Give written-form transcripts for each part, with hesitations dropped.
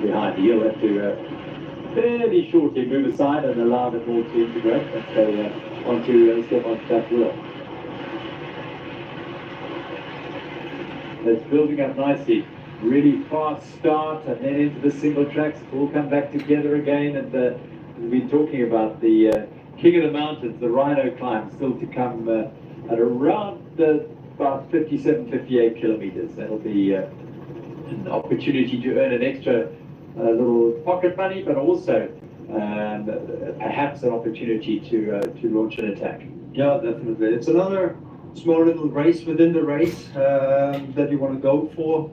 behind. He'll have to fairly shortly move aside and allow the ball to integrate as they want to step onto that wheel. It's building up nicely. Really fast start and then into the single tracks. It will come back together again. And we've been talking about the King of the Mountains, the Rhino climb, still to come at around about 57, 58 kilometers. That'll be an opportunity to earn an extra little pocket money, but also perhaps an opportunity to launch an attack. Yeah, definitely. It's another small little race within the race that you want to go for,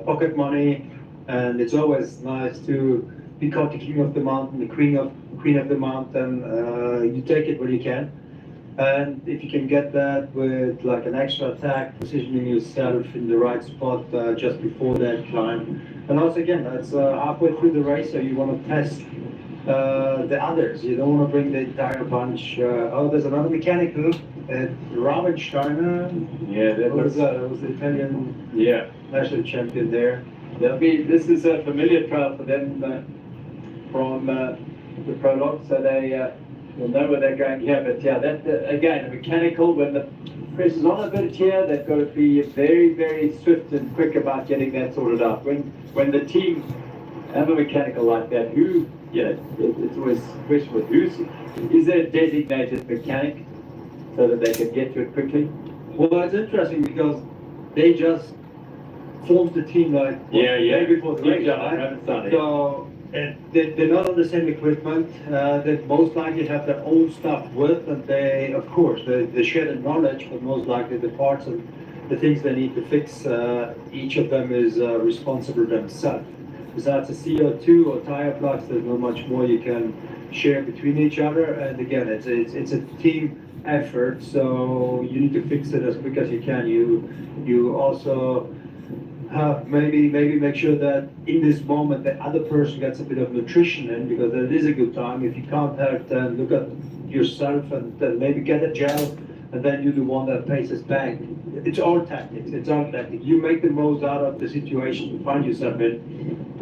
pocket money, and it's always nice to be called the king of the mountain, the queen of the mountain. You take it when you can, and if you can get that with like an extra attack, positioning yourself in the right spot just before that climb, and also again, that's halfway through the race, so you want to test the others. You don't want to bring the entire bunch. Oh, there's another mechanical at Ravensteiner. Yeah, that was the Italian national champion there. This is a familiar trail for them from the prologue, so they will know where they're going here. But yeah, that again, a mechanical, when the pressure's on a bit here, they've got to be very, very swift and quick about getting that sorted out. When the team have a mechanical like that, it's always a question with is there a designated mechanic so that they can get to it quickly? Well, it's interesting because they just formed the team like day before the race, right? So they're not on the same equipment. They most likely have their own stuff with, and they, of course, they share the knowledge, but most likely the parts and the things they need to fix, each of them is responsible themselves. Besides the CO2 or tire plugs, there's not much more you can share between each other. And again, it's a team effort, so you need to fix it as quick as you can. You also maybe make sure that in this moment the other person gets a bit of nutrition in, because it is a good time. If you can't help, then look at yourself and maybe get a gel, and then you're the one that paces back. It's all tactics. It's all tactics. You make the most out of the situation you find yourself in,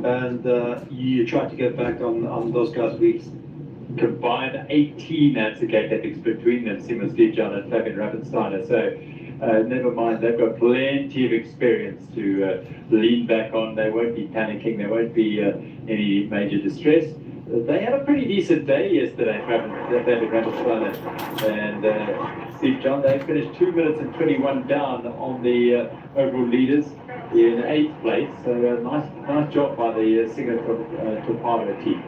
and you try to get back on those guys' weeks. Combined 18 athletics between them, Simon Steve-John and Fabian Ravensteiner. So never mind, they've got plenty of experience to lean back on. They won't be panicking. There won't be any major distress. They had a pretty decent day yesterday, Fabian Ravensteiner and Steve-John. They finished 2 minutes and 21 down on the overall leaders in 8th place. So nice job by the Singapore team.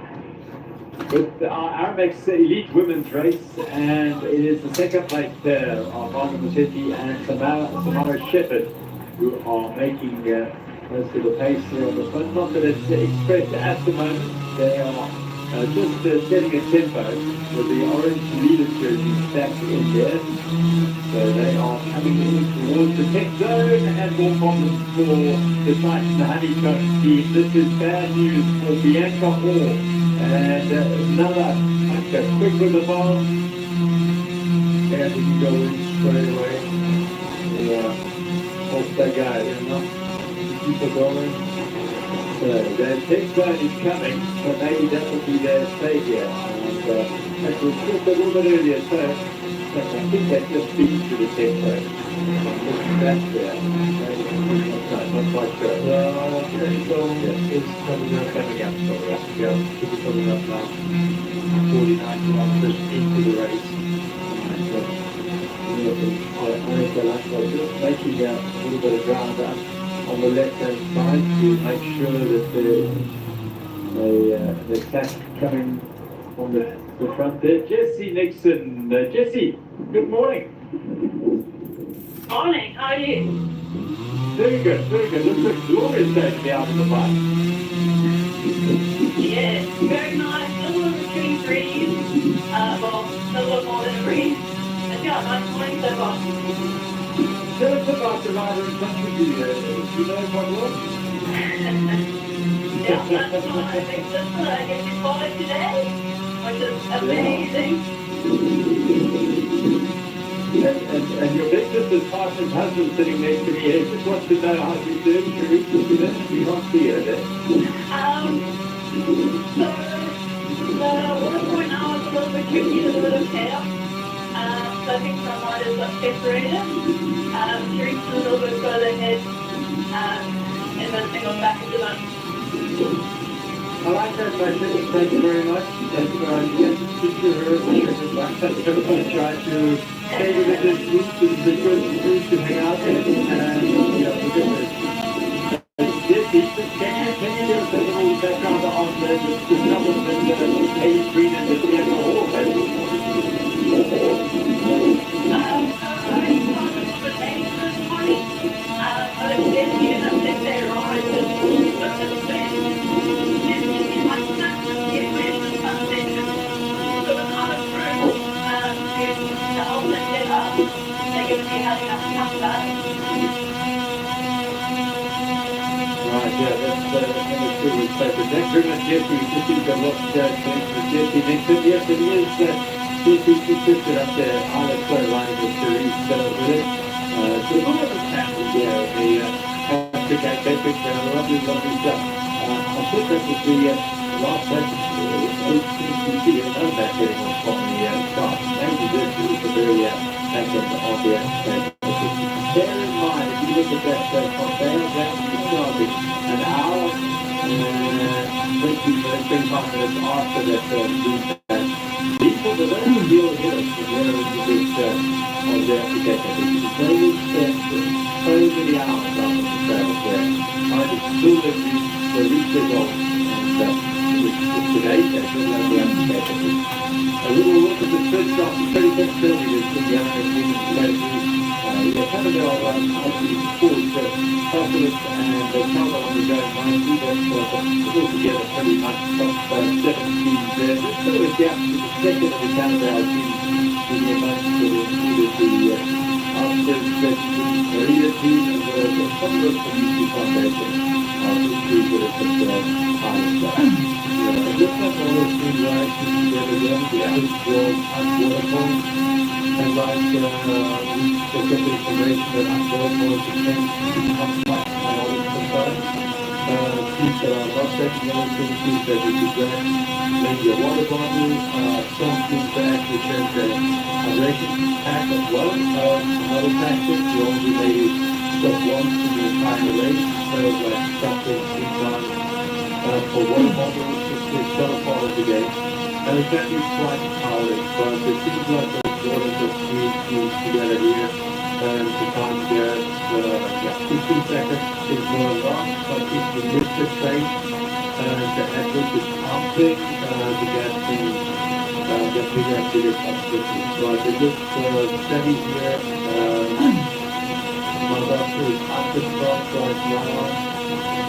With our Aramex Elite Women's Race, and it is the second place there of Barbara Musetti and Samara Shepherd who are making most of the pace here on the front. Not that it's expressed at the moment. They are just setting a tempo with the orange leaders jerseys stacked in there. So they are coming in towards the tech zone, and more problems for the Titan Honeycomb team. This is bad news for Bianca Hall. And another quick with the ball. And we can go in straight away. Yeah. Hope that guy, keep it going. So the tech zone is coming, so maybe that will be their stay here. And that was just a little bit earlier, so I think they've just been to the tech zone. That's there. Not quite sure. Okay, so it's coming up. Keep it coming up now. 49 kilometers into the race. Just making a little bit of ground up on the left-hand side to make sure that the attack coming on the front there. Jesse Nixon. Jesse, good morning. Morning, how are you? Very good, very good. Looks like glorious day to be out in the park. Yeah, very nice. Still a between breeze. Well, still a little more than a breeze. It's got a nice morning so far. Tell us about the rider in front of you. Do you know what was? Yeah, that's what I think. Just get you followed today, which is amazing. And your big sister's partner's husband sitting next to me here just wants to know how she's doing. Should we do this? We can't see her there. the water point now is a little bit tricky, there's a bit of chaos. So I think some riders got separated. Teresa a little bit further ahead, and then they got back into them. I like that question. Thank you very much. That's yes, keep your everyone try to stay with this group. This is a good group to hang out in, and can you give us a little background on the couple of the age green and the piano hall? I started off with age this morning. But it's busy and I think they ride just looked at the Yeah, that's true. So thanks very much, Jesse. Just think of what Jesse mentioned. Yes, it is. Jesse twisted up there. I was so line with Therese with it. So all of the passes there, the Africa Epic, lovely stuff. I think that was the last session. You see another back getting on from the start. Thank you, Jesse. It's a very back on the aspect. Bear in mind, if you look at that Cannondale, that's starting an hour, 25 minutes after that lead. People that don't feel hit us when they're in the big on the application. They will spend so many hours after the travel there, trying to still reach their goal. And today, that's what the application. A little look at the first stop, 36 kilometers from the application. Cannondale obviously forward to Cycleops and Cannondale on the go 90, but all together pretty much top 17 there. There's still a gap to the second of the Cannondale team in the amount that included the Absa Maria team as well as some of the community foundation, which we would have put highest up. It looks like all those teams are actually together again. The average was unwaterfall. And like we get the information that I'm going for to change how much my audit sometimes. Teams that are not taking anything, teams that would be glad, maybe a water bottle, some teams that actually change their hydration pack as well. Another tactic, you only maybe stop once in the entire race, instead of like stopping 3 times for water bottles, it's still a part of the game. And it can be quite empowering, but it seems like water just needs together here, and the time there, 15 seconds is more long, but if you miss the train, the effort is pumping to get things, get bigger and bigger possibility. So I did look steady here, my doctor is after start right now,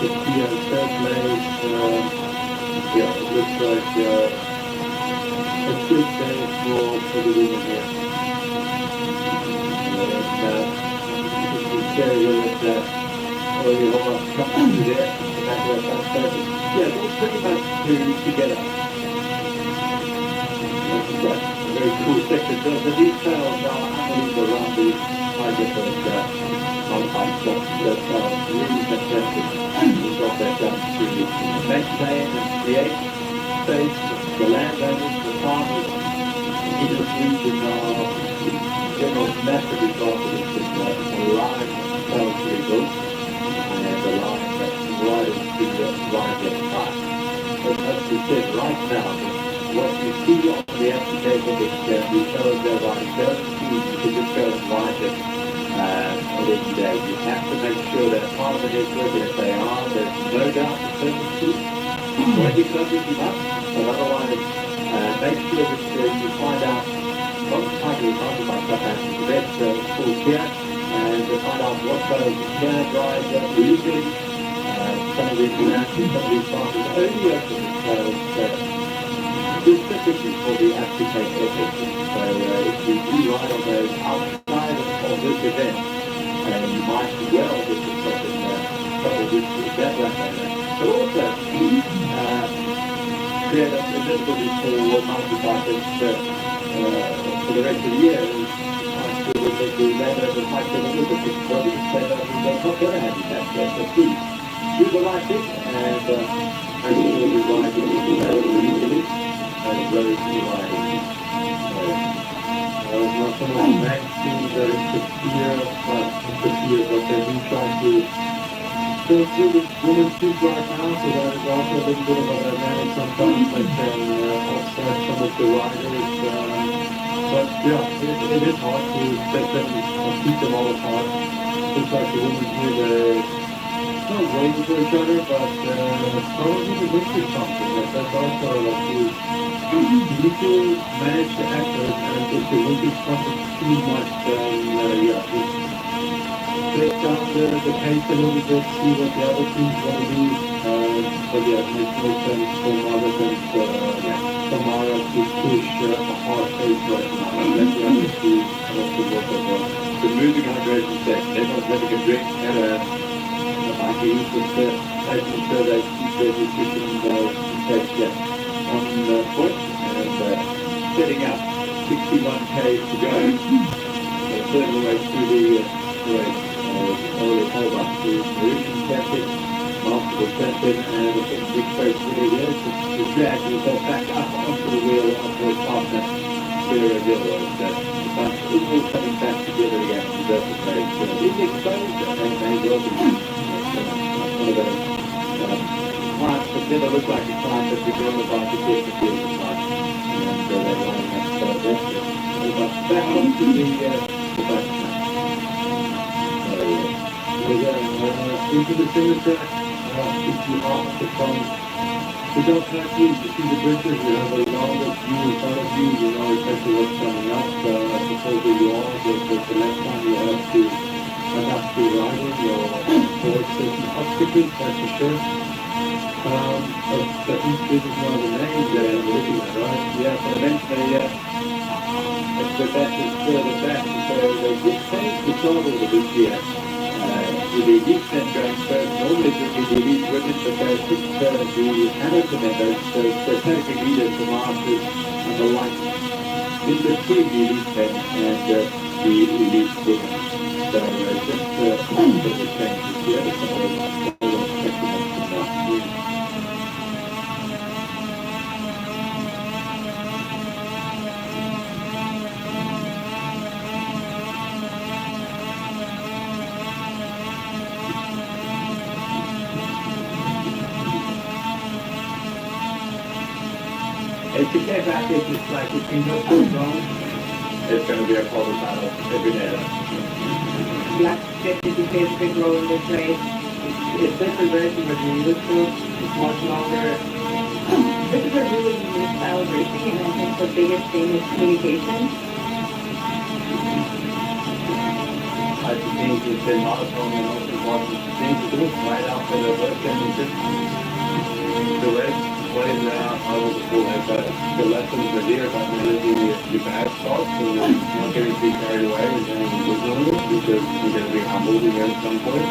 it's the third place, it looks like a good day for the women here. Very well at that. Oh, you hold on, come through there. Yeah, those pretty much together. That's right. A very cool section. The details are unbelievable around the target of modified stuff. That's really fantastic. We got that done to maintain and create space. The landowners, the farmers in this region are general massive advantage in a line poetry book and a line that's riding through the line of time. But as we said right now, what you see on the application is that we show that riding very easy to just go and ride it on each day. You have to make sure that part of it is working. If they are, there's no doubt the certainty. When you come to keep up, but otherwise, make sure that you find out what type of mountain bike has the best full gear, and to find out what those gear drives are using. Some of these announcements, some of these classes only open specifically for the application epic. So if you do ride on those outside of this event, you might well get yourself in trouble with that landowner. But also, create a visibility for mountain bikers for the rest of the year. I'm sure we'll make the landowners might get a little bit difficult and say that they're not going to have that. So please, do the right thing and make sure you ride some of the magazines that interfere, but they do try to go through the women's teams right now, so that is also a little bit of a dynamic sometimes that can upset some of the riders. But yeah, it is hard to set them or keep them all apart. Looks like the women here, not waiting for each other, but probably the winter something. That's also like you need to manage the effort, and if the winter something too much, then yeah, just take down the pace a little bit, see what the other teams want to do. But yeah, it makes no sense for Mara to push a hard pace right now. Let the others do most of the work as well. The moving hydration section, everyone's having a drink and Like he was making sure that keep their nutrition intake, on foot and setting up 61 k's to go. The third way through the race, already held up to Mauritian captain, Master was captain, and I think big face really there to drag himself back up onto the wheel after his partner, Sarah Dillon. But it's all coming back together again to the race. It's exposed, and they will be. Clients that never look like a client that we go about to get the field of life. And they're lining up so but back onto the back now. into the signature, if you off the front. We don't have to see the bridges, you have a longer view in front of you, you know exactly what's coming up. Before you are, the next time you have to adapt to riding or avoid certain obstacles, that's for sure. But this is one of the names that I'm looking at, right? Yeah, so eventually, the batch is further back, so they did change the toggle a bit here. With the elite then going first, normally it would be the elite women, but they took the Hamilton members, so category leaders, the masters, and the light, in between the elite men and the elite women. So just a bit of changes here, but some of them check them out. To get back, it's just like if you know what's wrong, It's going to be a quarter battle every day. Black definitely plays a big role in this race. it's different racing, but you look to it's much longer. This is a really unique style of racing, and I think the biggest thing is communication. I think it's the marathon the most important thing to do right after the World Championship. The rest, what is I was full but the lessons are there, but really you can have thoughts and not getting too carried away and then losing it because you're going to be humbled again at some point.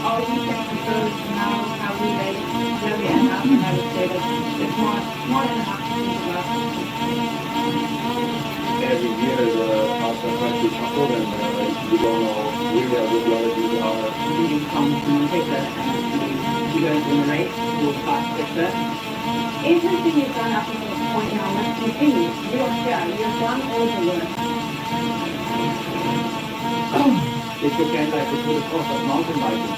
All these things shows now how we race really end up, and I would say that it's more than enough to think about. Every year the Absa country shuffle and we don't know really how good the do are. You come to take that and you guys in the race, we'll pass success. Everything you've done up until this point now must continue. You don't care. You've done all the work. It's okay like to put across a mountain biking.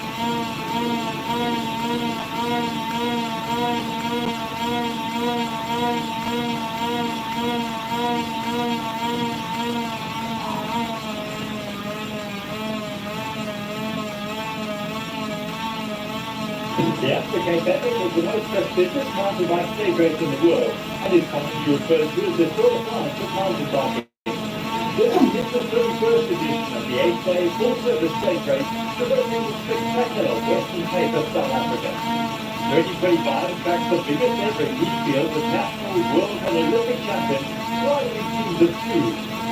The Absa Cannondale is the most prestigious mountain bike stage race in the world and is commonly referred to as the Tour de France of mountain biking. This is the 31st edition of the 8-day full-service stage race developing the spectacular Western Cape of South Africa. 2025 attracts the biggest ever elite field of national, world and Olympic champions riding in teams of two,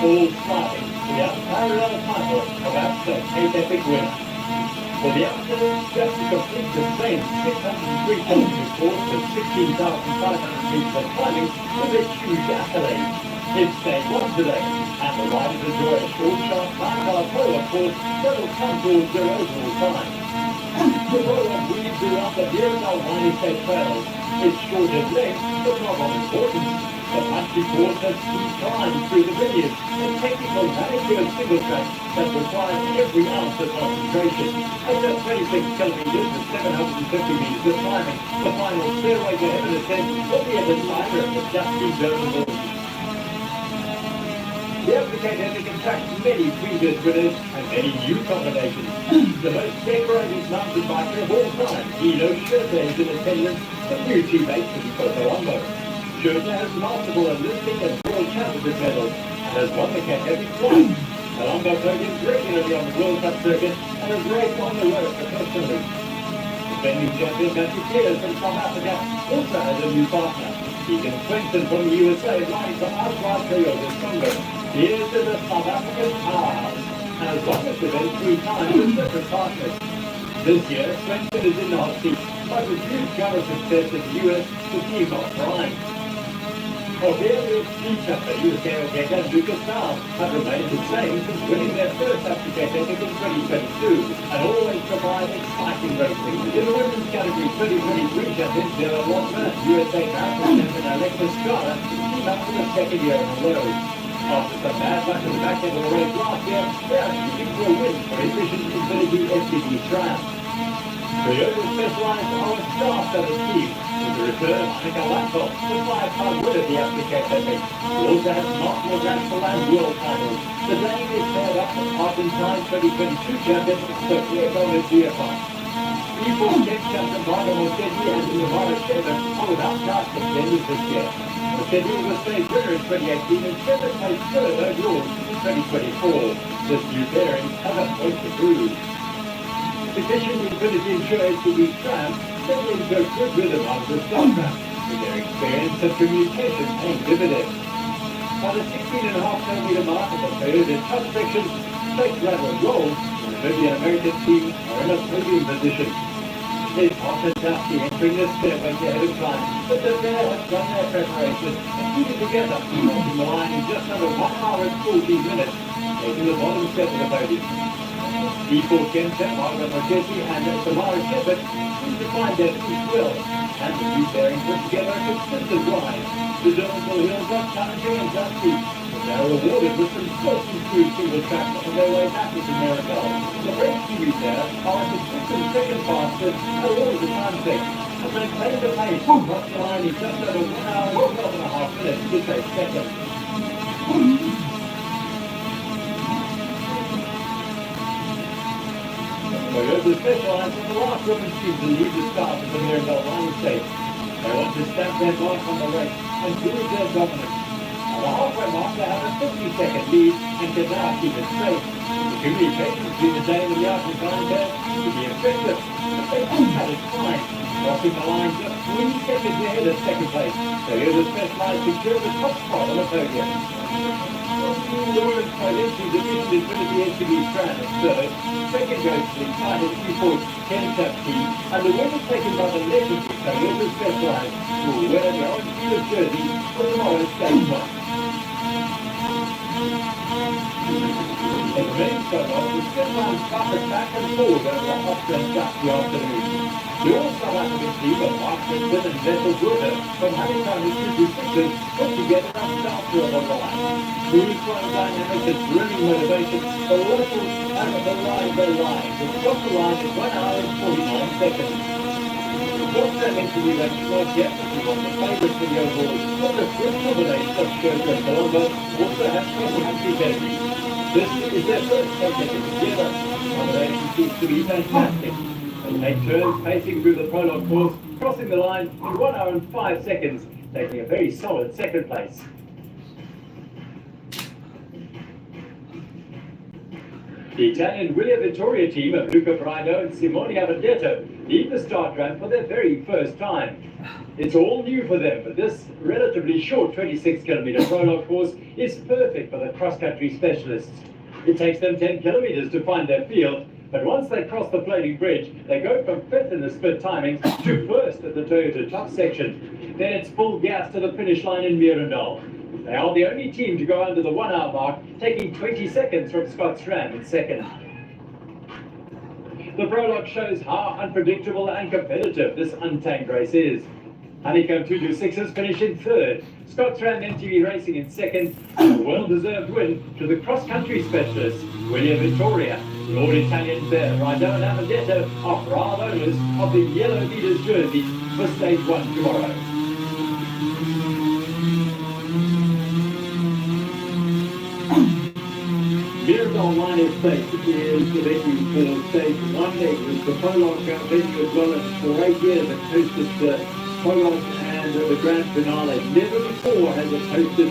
all striving for the unparalleled title of Absa Cape Epic winner. For the Absa, just to complete the same 603 kilometer course of 16,500 meters of climbing is a huge accolade. It's day one today, and the riders enjoy a short, sharp 9-hour polar course that will come towards their overall time. The roll-up weaves around the beautiful windy state trails. It's short in length, but not of importance. The punchy course has climbed through the vineyard, a technical manicured single track that requires every ounce of concentration. At just 26 kilometers and 750 meters of climbing, the final stairway to heaven ascent will be at the timer of the dusty German wall. The applicator can attract many previous winners and many new combinations. The most decorated mountain biker of all time, Hilo Schurter, is in attendance, a new teammate to Colombo. Schurter has multiple Olympic and World Championship medals and has won the Cannondale twice. Colombo podiums regularly on the World Cup circuit and has raced on the road professionally. Defending champion Matthew Peters from South Africa also has a new partner. Egan Swinton from the USA riding for outright Toyota Congo. He is in the South African powerhouse and has won this event 3 times with different partners. This year, Swinton is in the hot seat, but with huge cover success in the US, the team not trying. Albeit team champion USA and Lucas Now have remained the same since winning their first application in 2022 and always provide exciting racing. In the women's category, 2023 champion Sarah Walker, USA Marathon champion Alexis Scott team up for the second year in a row. After some bad luck in the back end of the race last year, they are shooting for a win for Efficient Infinity SUV Triumph. Toyota specialized on a star-studded team with the return of Annika Laptop, the 5-time winner of the application. We also have multiple national and world titles. The name is paired up with Argentine 2022 champion Sofia Gomez-Giafon. VIVO champion Marco Mossetti and Navarra Sheva are without start contenders this year. Mossetti was state winner in 2018 and Sheva placed third overall in 2024. This new pairing has a point to prove. Efficient Infinity Insurance will be tramp, settling into a good rhythm after the start ramp, with their experience and communication paying dividends. By the 16.5-kilometer mark of the Toyota Cup section, straight rattle and roll, the Namibian American team are in a podium position. It's hot and dusty entering the stairway ahead of time, but the pair have done their preparation and keep it together, crossing the line in just under 1 hour and 14 minutes, taking the bottom step of the podium. VIVO champion Marco Mossetti and Tamara Shepard seem to find their feet well, and the new pairing put together a consistent ride. The Cannondale hills are challenging and dusty, but they are rewarded with some closely smooth single tracks on their way back to Cannondale. The French Kiwis there are a consistent second fastest and always a time check, and maintain the pace across the line in just over 1 hour and 12.5 minutes to take second. Toyota specialized in the last women's team to lead the start of the Mirabel line stage. They want to stamp their mark on the race and prove their dominance. At the halfway mark, they have a 50-second lead and can now keep it safe. The communication between the Dane and the Argentine pair seems to be effective, but they don't have it fine. Crossing the line just 3 seconds ahead of second place, Toyota specialized to secure the top spot on the podium. The women's podium sees the Efficient Infinity SUV Triumph third. Second goes to the excited Seaport's Ken-Tap team, and the win is taken by the legendary Toyota Specialized, who will wear the orange Steelers jersey for tomorrow's stage one. In the men's prologue, the Specialized buffeted back and forward over the hot and dusty afternoon. The all-South African team of Mark Winston and Vessel Bruder from Honeycomb Institute Sixers put together a starter of a ride. Smooth flowing dynamics and brimming motivation, the locals have the ride their line, which got the line in 1 hour and 49 seconds. What's that meant to be that not definitely one of the favourites for the overall, but the swift combination of Schurter and Colombo also has complementary pedigree. This is their first contest together. The combination seems to be fantastic. They take turns pacing through the prologue course, crossing the line in 1 hour and 5 seconds, taking a very solid second place. The Italian Willia Vittoria team of Luca Brino and Simone Avendetto lead the start ramp for their very first time. It's all new for them, but this relatively short 26-kilometer prologue course is perfect for the cross-country specialists. It takes them 10 kilometers to find their field, but once they cross the floating bridge, they go from 5th in the split timings to 1st at the Toyota top section. Then it's full gas to the finish line in Cannondale. They are the only team to go under the 1 hour mark, taking 20 seconds from Scott Schramm in second. The prologue shows how unpredictable and competitive this untamed race is. Honeycomb 226s finish in third. Scottram MTV Racing in second. A well-deserved win to the cross-country specialist, William Vittoria. Lord Italian there, Rydone Amadetto are proud owners of the yellow leader's jersey for stage 1 tomorrow. Mirabel Line Estate is the venue for stage 1. It was the prologue venue as well, and for 8 years it hosted the prologue and the grand finale. Never before has it hosted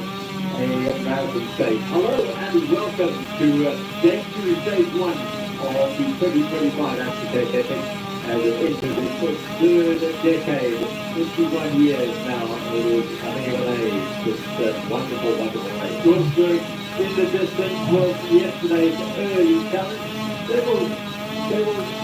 a marathon stage. Hello and welcome to day 2, stage 1 of the 2025 Absa Epic as it enters its third decade, 51 years now. It is coming of age. Just wonderful, wonderful race. Wolfsburg in the distance was yesterday's early challenge. They will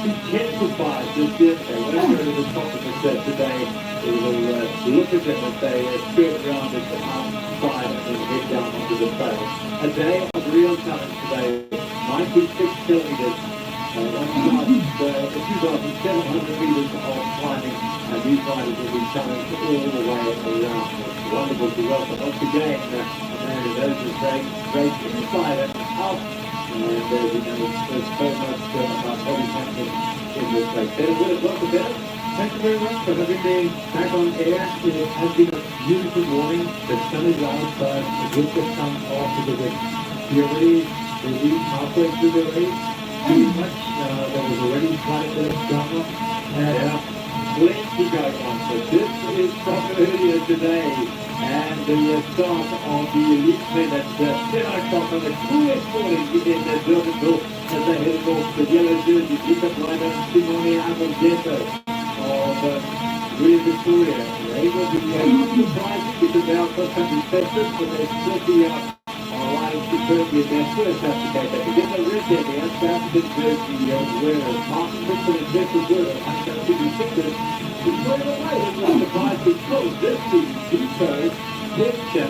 intensify this year. They won't go to the top of the set today. We will look at them as they skirt around at the outside and head down onto the trail. A day of real challenge today. 96 kilometers. 2,700 meters of climbing, and these riders will be challenged all the way around. It's wonderful to welcome once again a man who knows his race inside and out. And we know there's so much about what is happening in this race. Better Wood, welcome Better. Thank you very much for having me back on air. It has been a beautiful morning. The sun is out, but it will just come off the wind. We're already halfway through the race. Pretty much, there was already quite a bit of drama and plenty going on. So this is from earlier today, and the start of the elite men at 10 o'clock on the coolest morning in Durbanville as they head off the yellow jersey, pick up rider Simone Amadetto of William Victoria. They will be surprising because they are cross-country specialists, but they're still riding superbly in their first application. Again, the red there, the South African jersey wearers, Martin Crispin and Jeffrey Wood of Honeycomb 226ers, is going away. It's not surprised because this is VIVO picture a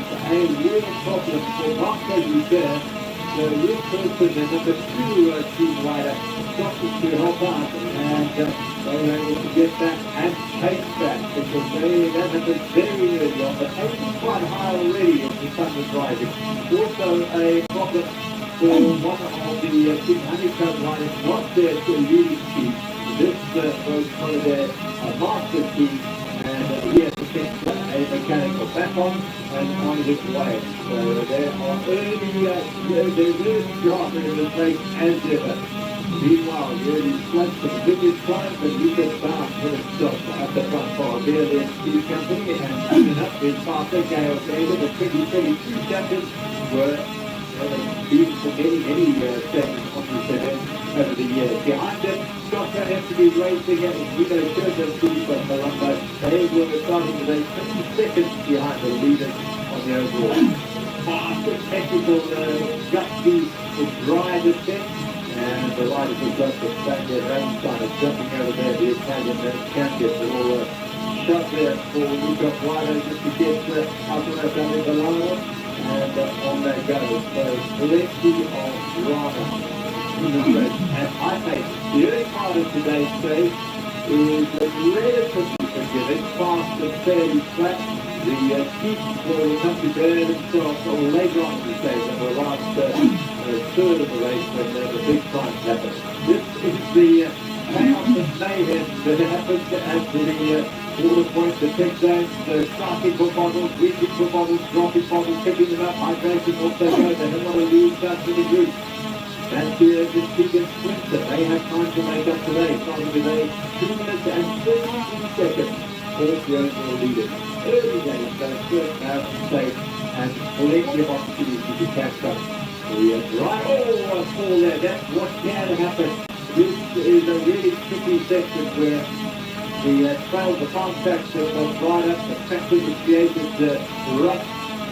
real problem for Marco there. The real person, the number 2 team rider, got to help out, and they were able to get back and chase back because that happened very early on, but they were quite high already as the sun was rising. Also a problem for one of the Team Honeycomb riders, not their leading team. This was one of their master team, and he has to fix a mechanical back on and on his way. So they are early sharper in this race as ever. Meanwhile, really slugged some biggest climbs and he gets down for himself at the front bar. There, the Steve Company and even up his partner, Gail Taylor, the 2022 champions, were been for many seconds on this event over the years. Behind them, Scott don't have to be racing at Vito Churchill, but Colombo, they were starting with a 20 seconds behind the leaders on the overall. Fast, technical, gutsy, dry descent. And the riders have got the Spaniard Rainstein jumping over there, the Italian champions are all shut there for Luca Guido just to get up and up down in the line, and on they go. So plenty of drama in this race. And I think the early part of today's stage is relatively forgiving, fast and fairly flat. The peak will come to bear themselves later on in the stage, and the last third of the race when the big climbs happen. This is the chaos and mayhem that happens at the water points, the tech zones, the starting for bottles, reaching for bottles, dropping bottles, picking them up, hydration also goes, they have a lot of leads out to the group. That's the Keegan Sprinter. They have time to make up today, starting with a 2 minutes and 32 seconds for the overall leaders. Early days, first marathon stage, and plenty of opportunities to catch up. Right, fall there, that's what can happen. This is a really tricky section where the trail, the farm tracks have dried up, the tractor was created rough,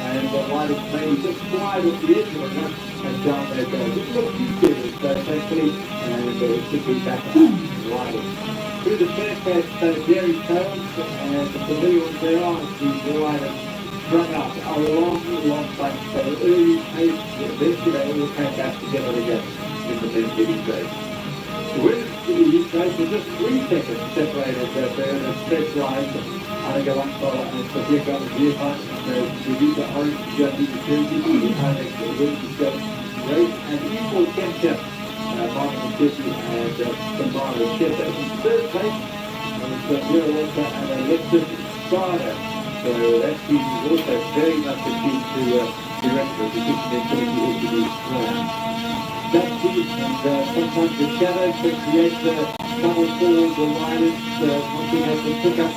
and the riders maybe just slide off the edge of the run, and down they go. Just a little few series, thankfully, and it should be back up riding. Through the faircase, dairy tails, and the familiar ones there are, the riders strung up a long bunch. So early pace, eventually they all came back together again in the men's race. The winners in each race were just 3 seconds separated there in a stretch line. Einige Landfahrer eines Papiergarten Bierfahrt, die diese orange jersey security, the Alex Williams race and equal Kemp, Martin City and Samara Shep in third place. And Mira Walker and Alexis Starter. So that team is also very much a team to be reckoned with, particularly in the round. That team and sometimes the shadows can create double falls or riders, one thing has to pick up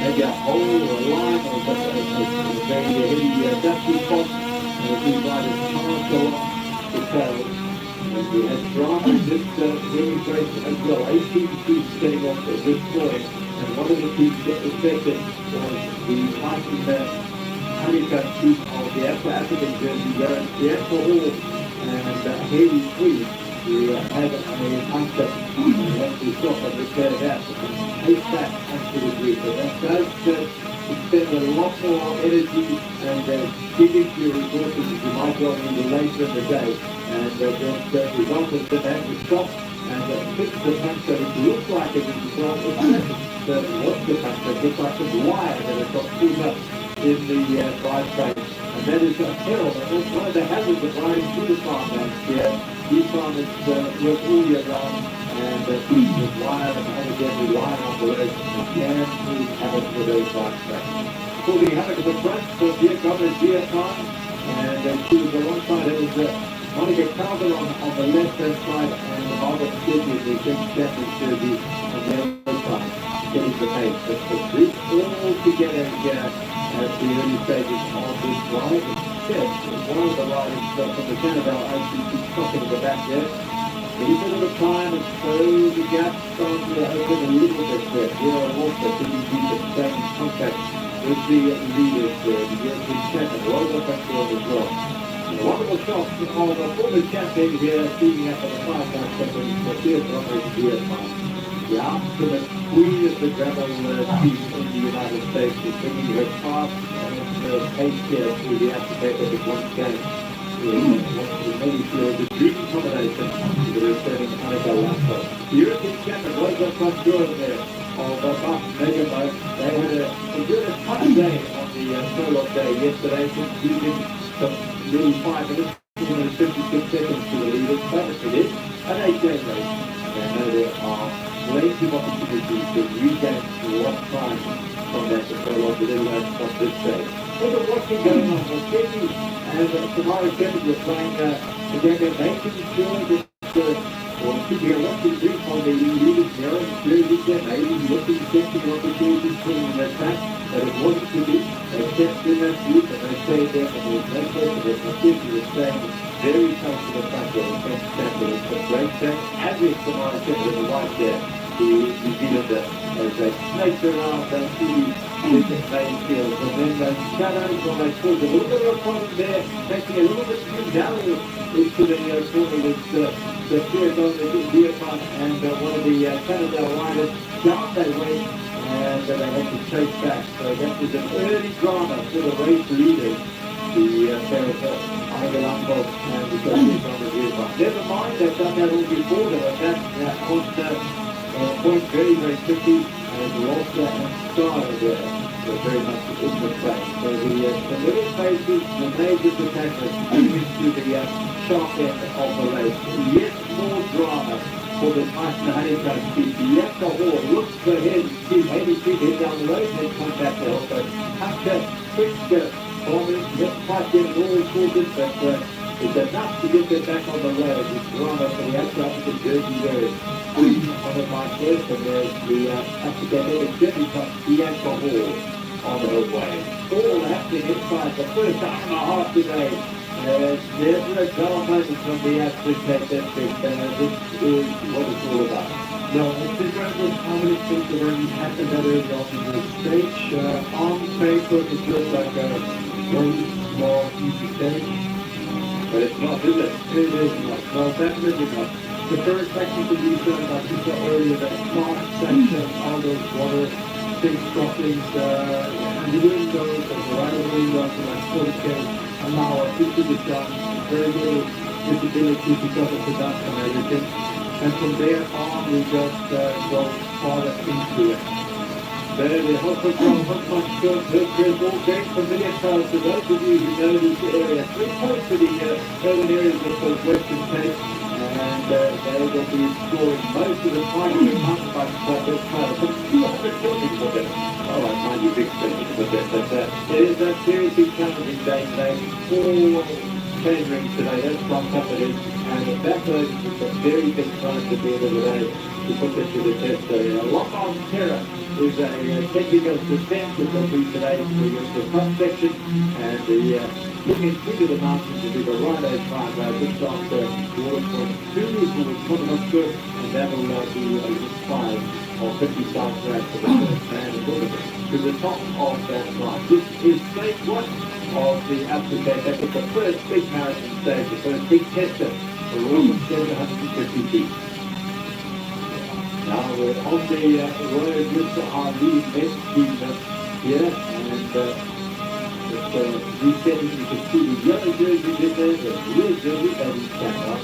maybe a hole or a line or a very heavy dusty spot, and these riders can't go off the tail. And we had drama in this very race as well. 18 teams getting off this morning, and one of the teams that was affected was the Titan honeycomb team of the Absa African jersey, where the Absa Hall and Haley Sweet, who had a puncture and had to stop and repair that and take that onto the group. And that does expend a lot more energy and dig into your resources that you might well need later in the day. And the result is that they have to stop and fix the puncture, which looks like it is well. What's the puncture? It looks like a wire that has got pulled up in the drivetrain. And that is a peril, and that's one of the hazards of riding through the farmlands here. These farmers work all year round, and with wire and accidentally lying on the road, and can cause havoc for those drivetrains. Causing havoc at the front for Dear Governor Dear Time, and she was alongside it was Monica Calvin on the left-hand side, and the Margaret Sidney, the James Chapman's jersey, on the other side, getting the pace. But the group all together here at the early stages of this ride. Instead, one of the riders from the Cannondale ICC stopping at the back there. A little bit of time, and so the gap starts to open a little bit there. Here are also pretty deep at staying in contact with the leaders there, the European champion, Rosa Patrol as well. And a wonderful shot of a former champion here, speeding up on the 5 lap second for Theatre Operation DSI. The ultimate queen of the gravel team in the United States is bringing her fast and pace here through the applicator with one game. Many feel the dream combination with the returning Annika Lampo. The European champion Rosa Patrol there of Bach Megamo. They had a good tough day on the solo day yesterday, losing some nearly 5 minutes, 256 seconds to the leaders, but it is an 8-day race. And there are plenty of opportunities to regain lost time from that prologue we didn't learn from this day. There's a watching going on with Kenny and Samara Kevin were playing again, they're making sure that or keeping a watching brief on the leaders there, and clearly there, maybe looking to get the opportunities from the track that it wasn't to be. They kept in that group and they stayed there, and there was no question that the kids were staying very close to the front there. The French champion, it's a great track, as is Samara Kevin in the white there. The New Zealander as they snaked around those city main fields, and then those shadows when they caused a little bit of a problem there, taking a little bit too narrow into the corner with the fear going to the front and one of the Cannondale riders down that way, and they had to chase back. So that was an early drama for the race leaders, the pair of Lampo and the Cannondale on the rear front. Never mind, they've done that all before, they were back on point very, very quickly, and Walter and Starr were very much in the track. So the middle phases, the major protagonists moving to the sharp end of the race. Yet more drama for the Titan honeycomb team. Yet the Hall looks ahead, see maybe Street head down the road, then come back to help us. Hunter, quick bombing, yet quite get it all sorted, but it's enough to get them back on the road. It's drama for the Absa African jersey wearers. One of my first, and there's the African jersey from the Absa Hall on her way. All happening inside the first hour and a half today. Never a dull moment from the African district. This is what it's all about. No, it's different with how many things have already happened that early on in the stage. On paper, it looks like a very small, easy stage. But it's not, is it? It is not. No, definitely not. The first section to be done, I think earlier, that smart section, all those water, big crossings, and the wind goes, and the right of the wind goes to like 40 km an hour, 50 to done, very little visibility because of the dust and everything. And from there on, we just go farther into it. The hot control, hot punch, Chris, all very familiar cars to those of you who know this area. 3 points for the urban areas of the Western Cape, and they will be scoring most of the time in the mountain bike this car. Some 200 kilometers for them. All right, 96 kilometers for them, but it is a seriously challenging day today. All catering today, that's how tough it is, and that is a very big challenge at the end of the day to put this to the test. So, lock-on terror is a technical descent that will be today for the front section, and the looking into the mountains will be the right-hand side, just after waterpoint 2 will come up good, and that will be a 5 or 50 south rand for the first man and woman to the top of that line. This is stage 1 of the Absa Cape. It's the first big marathon stage, the first big tester for all of 750 feet. Now we're on the road with our leading best team here, and it's resetting. You can see the yellow jerseys in there, the blue jersey, that is back up.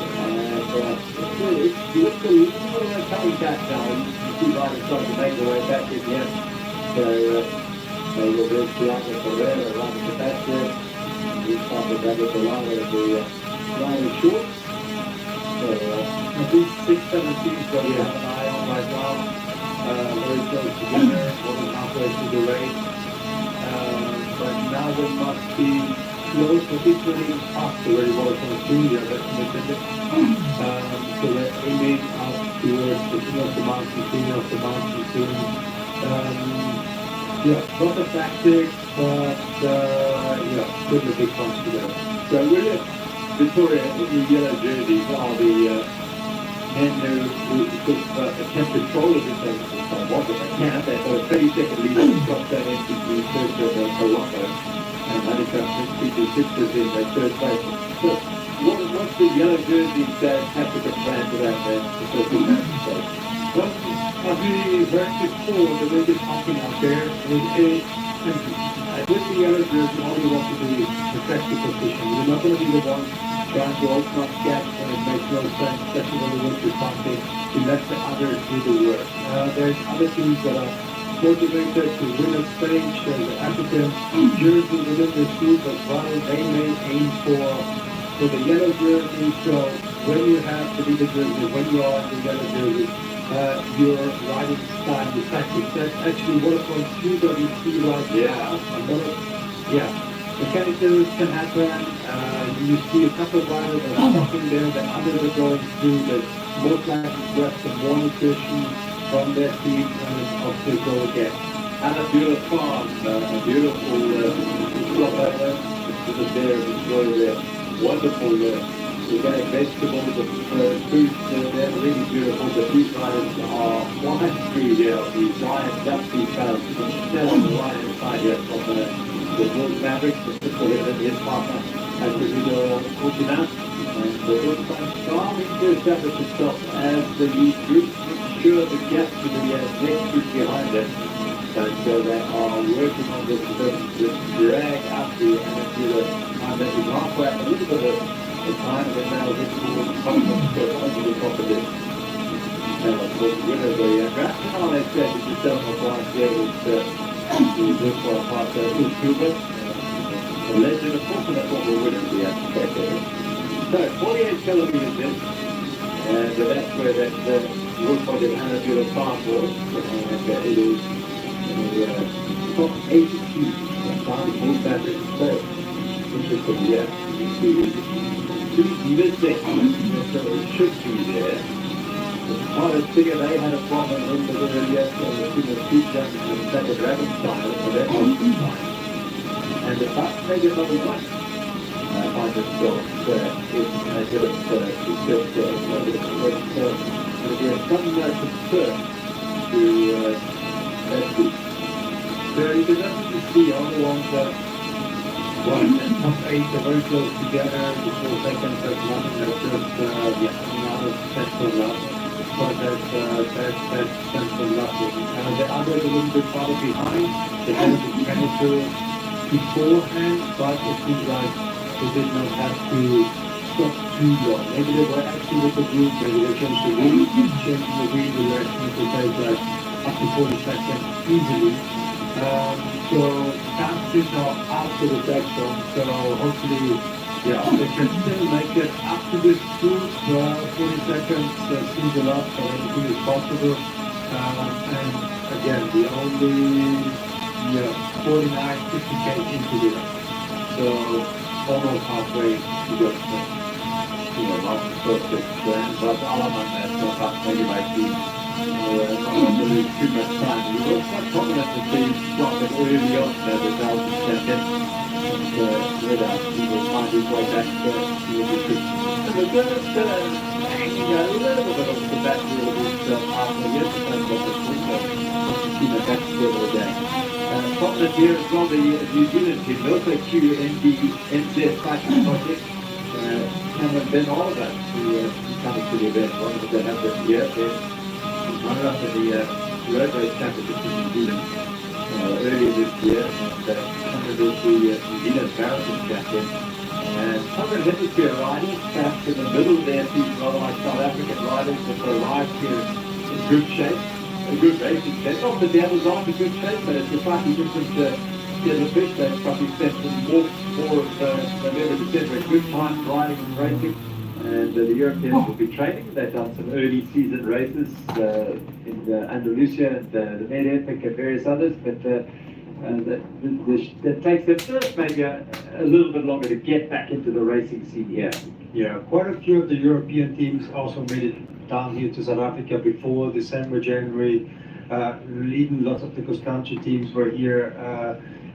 And it's looks a little coming back now. You see riders trying to make their way back in here. So they will be Xiaomi Ferreira around the back there. He's part of that with the line of the line short. So I think 6-7 teams that we have an eye on right now, very close together, more than halfway through the race. But now they must be close, particularly after where it was on the junior, that's independent. So they're aiming up towards the king of the mountain, soon. Not the tactics, but putting a big punch together. So William, Victoria, in the yellow jerseys are the men who attempt to control of this thing. What they can, they have a 30-second lead to drop that into the first of Colombo, and Monica Peter Sisters in their third place. So, what's the yellow jerseys tactical plan for that, the first two matches? So, Well, as we heard before, the wind is pumping out there. With the yellow jersey, all you want to do is protect the position. You're not going to be the one trying to open up gaps when it makes no sense, especially when the wind is pumping. You let the others do the work. There's other teams that are motivated to win a stage. There's the African jersey within this group as well. They may aim for the yellow jersey. So when you have the leader jersey, when you are in the yellow jersey, your riding style, your tactics. That's actually one of those two that we see right now. Mechanical errors can happen. You see a couple of riders that are stopping there, the others are going through. There's most likely left some more nutrition from their team and it's off to go again. and a beautiful farm, a beautiful crop over to the there and enjoy their wonderful organic vegetables and fruits. They're really beautiful. The fruit riders are flying through here, these giant dusty cows. You can smell on the right hand side here from the Wolf Mavericks, the Crystal Hill and his partner, as we go looking out. And the Wolf starting to establish itself as the lead group, make sure the gap to the next group behind it. And so they are working on this drag out the angular time that is halfway up a little bit of the time that now gets towards the top of the top of this. Now, of course, the winner of the Cannondale said it's just down the line there with the worthwhile part is Cuba. The legend, of course, and that's what we're winning the Absa. So, 48 kilometers in, and that's where that worthwhile the angular farm was, and it is top 82, found in fabric first. Interesting, yeah. You see, mid-second, so it should be there. The hardest figure they had a problem with the earlier, so the speed jump and the second dragon style, so that was the time. And the back made it number one. By the score, it's a good success there. So there's some concern to that group. Very good. You see all the ones that top 8 are very close together. The 4 seconds at one, and that's just another central lap. But that's central lapping. The others a little bit farther behind. They had the mechanical beforehand, but it seems like they did not have to stop too long. Maybe they were actually with the group, maybe they changed the wheel, changing the wheel direction to take like up to 40 seconds easily. So chances are out of the section. So hopefully, yeah, they can still make it up to this cruise. 40 seconds seems a lot, so anything is possible. And again, the only 49, 50k into the race. So almost halfway to go. Lots of perfect plans, but Alaman has not up maybe by team. Not to lose too much time. We were quite confident that they got it early on without the champion. Whether he will find his way back he will be good. And the first hanging a little bit of the back wheel of his partner yesterday, but the that's still the game. Confident here as well, the New Zealand team, also QNZ Cycling Project. Cameron Ben Oliver, who coming to the event, one of them have this year, runner-up in the road race championship in New Zealand earlier this year, and Cameron is the New Zealand marathon champion. And some of the hemisphere riders, perhaps in the middle there, seem rather like South African riders that arrived here in good shape, a good racing shape. Not that the others aren't in good shape, but it's a slightly different the fish. They've probably spent more of November, December in good time riding and racing, and the Europeans will be training. They've done some early season races in Andalusia and the Med Epic and various others, but that takes them just maybe a little bit longer to get back into the racing scene here. Yeah, quite a few of the European teams also made it down here to South Africa before December, January. Leading lots of the cross-country teams were here.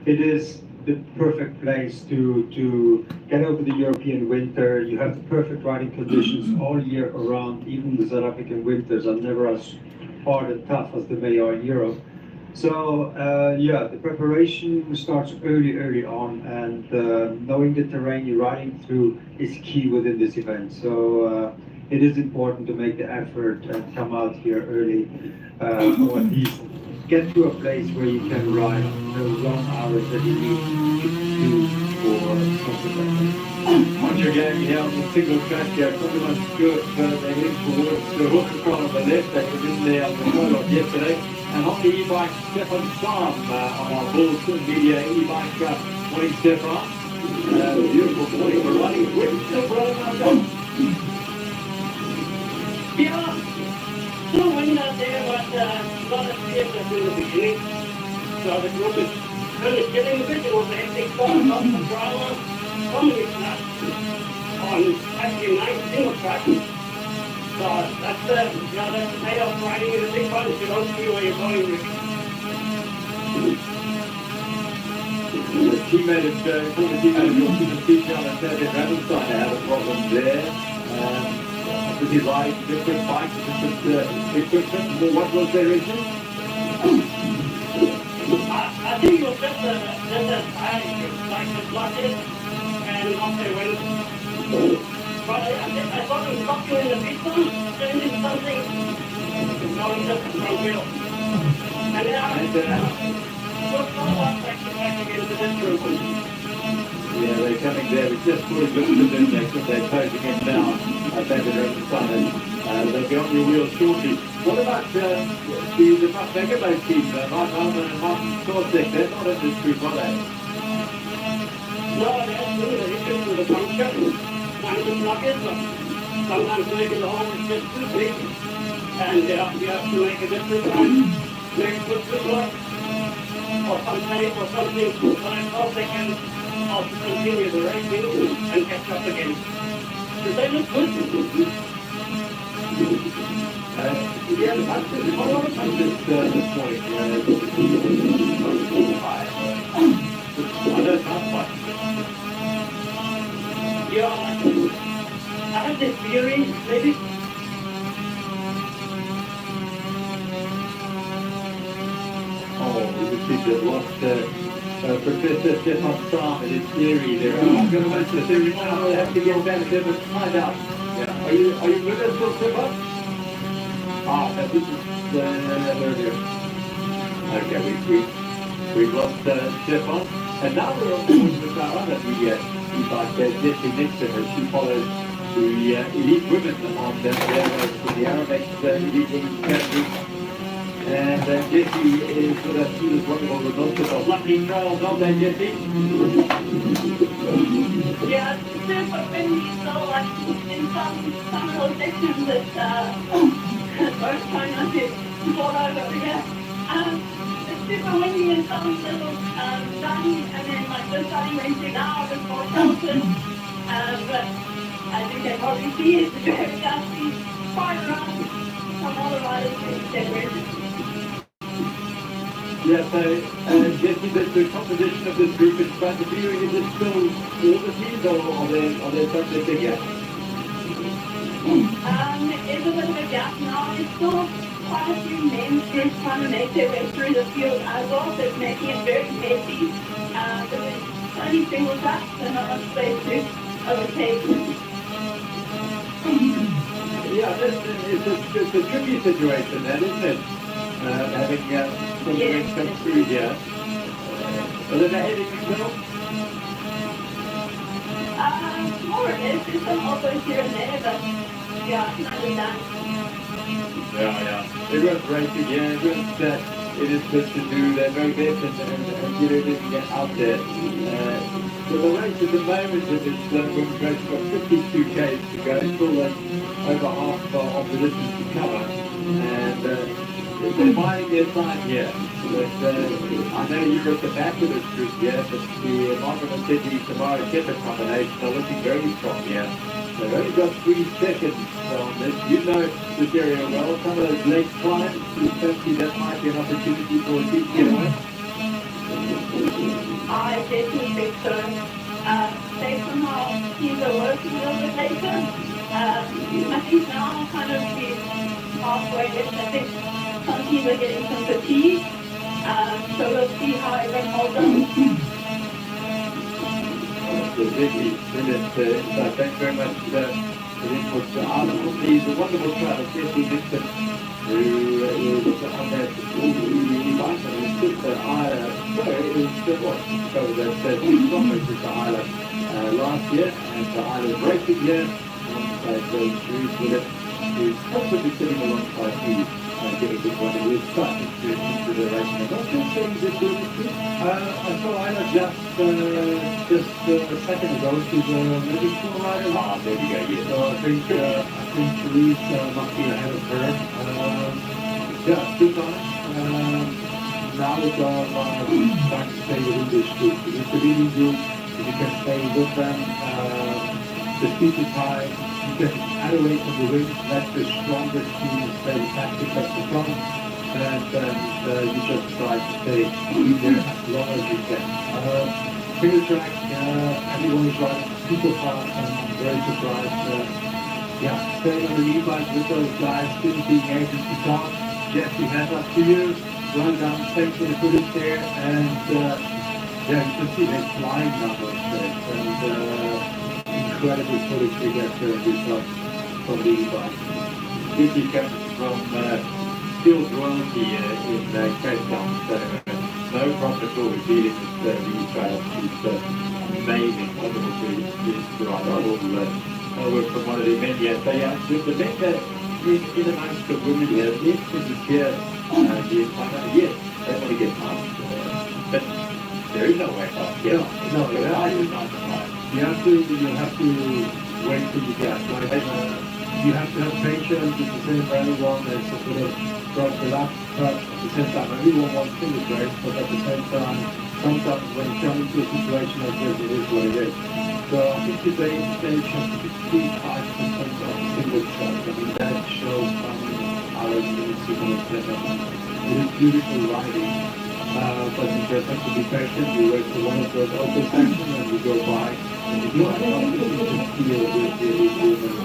It is the perfect place to get over the European winter. You have the perfect riding conditions all year around. Even the South African winters are never as hard and tough as they are in Europe. So the preparation starts early on, and knowing the terrain you're riding through is key within this event. So it is important to make the effort and come out here early, or at least get to a place where you can ride those long hours that you need to do for something like that. On your game here on the single track here, everyone's good, they're heading towards the Hookacron on the left. They were in there on the road yesterday. And on the e-bike, Stefan Sam on our Bulls Media e-bike. Morning, Stefan. Beautiful morning for running. We're still rolling out. Yeah, still winning out there, but not as fierce as in the beginning. So the group is really getting a bit. It was a hectic start, lots of drama, so many flaps on actually 9 single track. So that's the payoff riding in a big bunch. You don't see where you're going really. The teammate of former teammate of yours in the speech on Saturday Ravenstein had a problem there. With his riding different bikes, different equipment. What was their issue? I think it was just a tire, like the blockage and off they went. But I thought it was something in the piston, changing something, going just the front wheel. And just follow up back against the distance. Yeah, they're coming there. We just put a good in there because they're closing it down. David Rosenstein, and they'll be on your wheels shortly. What about the Megabase team, Mark Alman and Martin Korsek? They're not in this group, are they? No, they're still the issues with the puncture. Trying to block it, but sometimes making the hole is just too big. And you have to make a difference and make it look too block. Or some tape or something, but I thought they can also continue the racing and catch up again. Because they look good. Yeah, the punches, a lot of punches this morning. I don't have much. Yeah, I have this theory, maybe. Oh, we just need to lost Professor Stefan Sam and his theory there. I'm going to mention the theory now. We'll have to get back to find out. Yeah. Are you with us still, Stefan? This is earlier. Okay, we've lost Stefan. And now we're on board with our other e-bike, Jessie Nixon, as she follows the elite women on the Aramex elite women's category. And Jesse is with us. He was wonderful results of a lovely trail, not that Jesse? Yeah, it's super windy, so like in some of those sections it's both trying not to fall over here. It's super windy in some little sunny, and then like the sunny racing now is more sheltered. But as you can probably see, it's very dusty, quite around some other riders being separated. Yeah, so Jesse, the composition of this group in front of you, is it still all the teams or are there some that big gap? It's a bit of a gap now. There's still quite a few men's groups trying to make their way through the field as well, so it's making it very messy. But there's only single tracks and not much space to overtake. Yeah, it's a tricky situation, that isn't it? Having some things come through here. Are they heading well? More or less, there's some offers here and there, but yeah, nothing done. Yeah. Everyone's racing here, everyone's it is good to do their very best and get everything out there. So the race at the moment in this women's race got 52 k's to go, still over half of the distance to cover. And they're buying their time here. But I know you're at the back of this group here, but the Margaret City tomorrow Kepper combination are looking very strong here. They've only got 3 seconds on this. You know this area well. Some of those late climbs, you fancy that might be an opportunity for a deep getaway? I definitely think so. Based on how teams are working a little bit later, I think now kind of the halfway left. I think some teams are getting some fatigue. So we'll see how everyone holds up. Vicky, brilliant insight. Thanks very much for the input. He's a wonderful trainer, Jesse Nixon, who is on that really nice and his sister Isla. So it was what? So that 2 kilometers to Isla last year, and so Isla's racing here alongside those shoes with it. He's possibly sitting alongside me, getting this one. We're starting to into the racing. I'm not sure if this will be true. I saw Isla just a second ago. She's a maybe 4 rider. Ah, there we go, yes. So I think Louise must be ahead of her. Yeah, good time. Now it's all trying to stay within this group. It's the leading group. If you can stay with them, the speed is high. You can add away from the wing. Let the strongest team stay tactic at the front. And you just try to stay there as long as you can. Finger track, everyone is riding super fast and I'm very surprised. Staying on the lead line with those guys, still being able to talk. Jesse, hands up to you. Run down, thanks for the footage there. And you can see they're flying now those days. And incredible footage we get from the lead line. This is coming from Skills Royalty in Cape Town, so no problem at all with dealing with these trails. It's amazing, wonderful to ride. I will work from one of the men here. So yeah, the men that in amongst the women here, yes, this is here, yes, they want to get past, but there is no way past. No, You have to wait till you get. You have to have patience. It's the same for everyone. There's a sort of drop the last cut at the same time. Everyone wants to finish race, but at the same time, sometimes when you come into a situation like this, it is what it is. So I think today's stage has 65% of single shot. I mean, that shows how many hours minutes you're going to spend on it. It is beautiful riding, but you just have to be patient. You wait for one of those open sections and you go by. And you do feel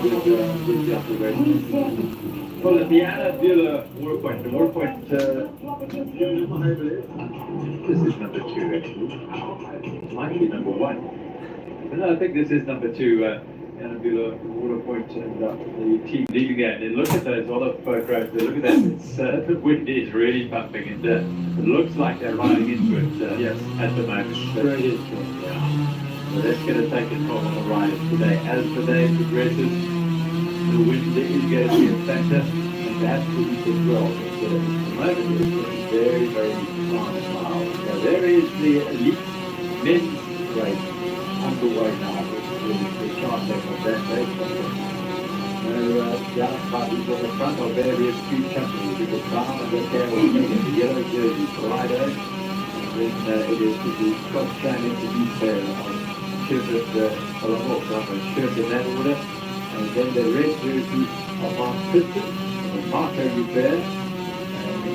with the observation. Well, at the Cannondale water point, the water point, this is number 2 actually. It might be number 1. But no, I think this is number 2, Cannondale water point, and the team leaving there. And look at those olive photographs there, look at that. It's, the wind is really pumping, and it looks like they're riding into it at the moment. Straight into it. So that's going to take a toll on the riders today. As the day progresses, the wind is going to be a factor, and that's the week as well. moment is very, very fast now. Now there is the elite men's race underway now with the Cannondale of that race. Young parties on the front of various street companies. You can down and look there with the yellow jersey Friday. And then it is the Scott Shannon to detail on Sherbet, Sherbet in that order. And then the red jersey of Mark Piston and Marco Hubert. And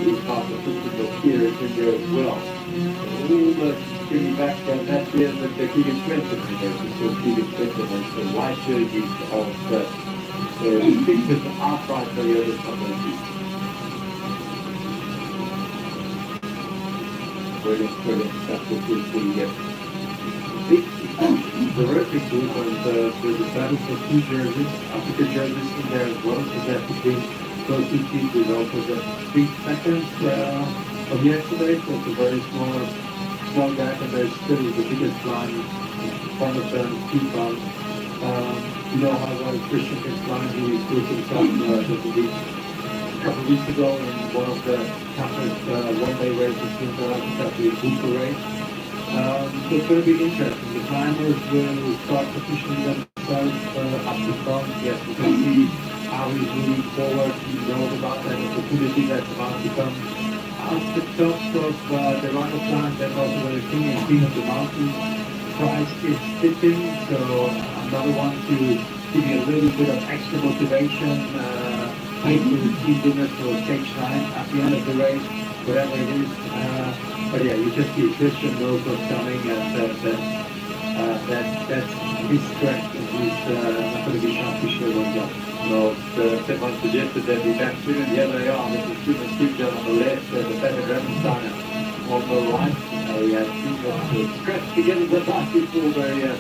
he's part of the Piston of here in there as well. And all the Jimmy back and that's where the Keegan Swenson in there. So Keegan Swenson and the white jerseys of the distinctive outright Toyotas on those seats. Brilliant stuff. This is the terrific group and there's a battle for two jerseys, Africa jerseys in there as well. So that between those two teams is also the 3 seconds of yesterday. So it's a very small gap and there's still the biggest line in front of them, 2 pounds. You know how well Christian can climb. He proved himself a couple of weeks ago in one of the toughest one-day races in South Africa, the Absa race. So it's going to be interesting. The climbers will start positioning themselves up the front. Yes, we can see how he's moving forward. He knows about that opportunity that's about to come. Out the tops of the Rhino plant, that's also where the King and Queen of the Mountain prize is sitting. So another one to give you a little bit of extra motivation. Wait for the team winners for stage 9 at the end of the race, whatever it is. But yeah, you just see Christian knows what's coming, and that's his strength, and he's not going to be shy to show one job. No, Stefan suggested they'd be back soon, and here they are. This is Stephen Stephen on the left, the David Ravensteiner on the right. They had 2 shots to scratch together the last before the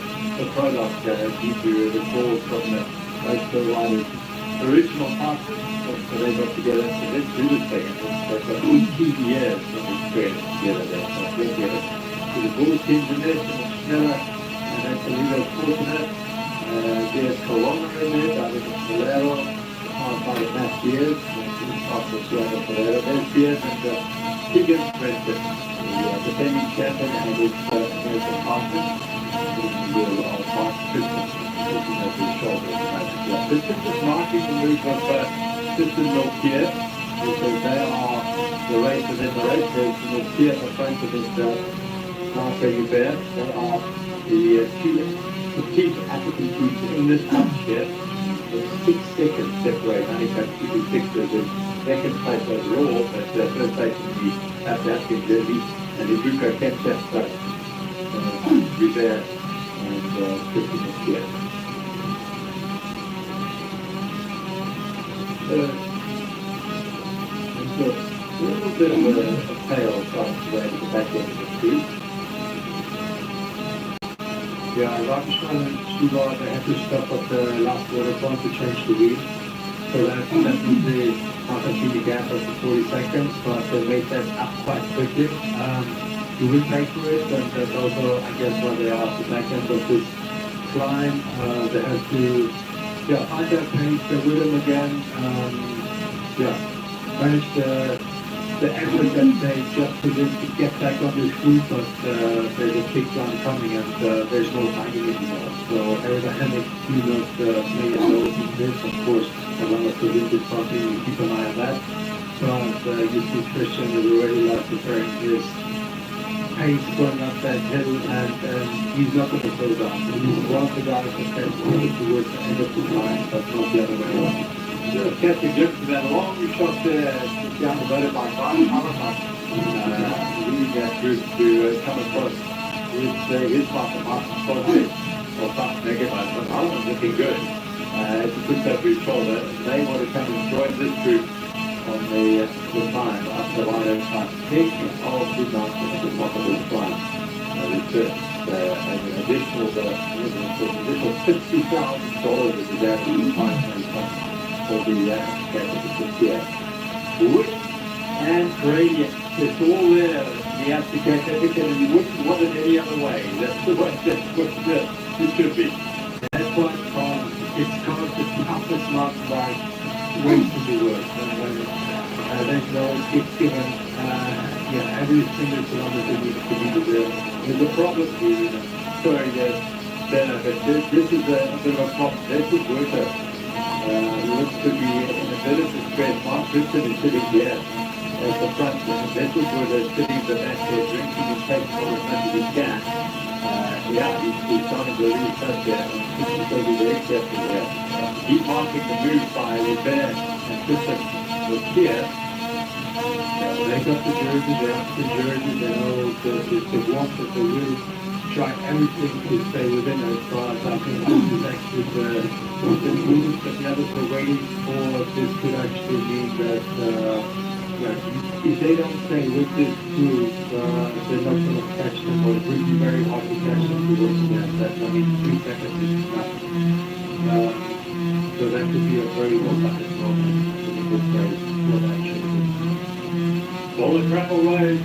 prologue due to the calls from the most of the riders. Original partners, so they got together and said, let's do this thing. They've got 18 years of experience together there, so they're together. So the Bulls teams in there, Schneller, and then Toledo Fortunate, there's Corona in there, David Valero, on by Matt Beers, also Suarez Valero, there's Beers and Keegan Swenson, the defending champion and his American partner, who will pass Christmas. This is just marking the move of Piston Milkier, because they are the race within the race. There's Milkier at the front of this Marco Hubert. They are the 2 petite African teams in this match here. With 6 seconds separate, only got 2 to 6 in second place overall, but first place in the South African jersey, and Ibuka Kempchester, Hubert, and Piston Milkier. A little bit of a tail trying to go to the back end of the street. Yeah, Ravenstein and Stuart, they had to stop at the last water point to change the wheel. So that definitely not a big gap of 40 seconds, but they made that up quite quickly. You will pay for it, and that's also, I guess, why they are at the back end of this climb. They have to find their pace, their rhythm again. Manage the effort that they just put in to get back on this route, but there's a big run coming and there's no hiding anymore. So aerodynamic do not play a role in this. Of course, as long as the wind is pumping, you keep an eye on that. But you see Christian is already preparing his pace going up that hill, and he's not going to slow down. So he's one of the guys that can push towards the end of the line, but not the other way around. Just catch a glimpse of that long shot there down the motorbike by Hammerman, leading that group to come across his partner, Martin Sponsor, or Martin Megabyte, but Hammerman's looking good. As he puts up his shoulder, they want to come and join this group on the climb up the Rhino Pass. Taking all of the mountains at the top of this climb. An additional $50,000 is the average time for the application here. Wood and gradient. It's all there. The application, and you wouldn't want it any other way. That's the way it should be. That's what it's called the toughest mountain bike race in the world. There's it's given, every single kilometer needs to be there. There's a problem here, sorry, Benno, but this is a bit of a problem. This is Worker. Looks to be in a bit of distress. Mark Christian is sitting here at the front, and this is where sitting at the back there, drinking and taking all as much as he can. He's starting to lose touch here. He's going to be very careful here. He's marking the move by Lebert, and Christian was here. They got the jersey, they have the jersey, they know the want that they really try everything to stay within as far as I think this is actually the move that the others were waiting for. This could actually mean that if they don't stay with this group, they're not going to catch them, or it will be very hard to catch them towards the end. That, 3 seconds is nothing. So that could be a very well-balanced moment. It's very good action. Well, the gravel road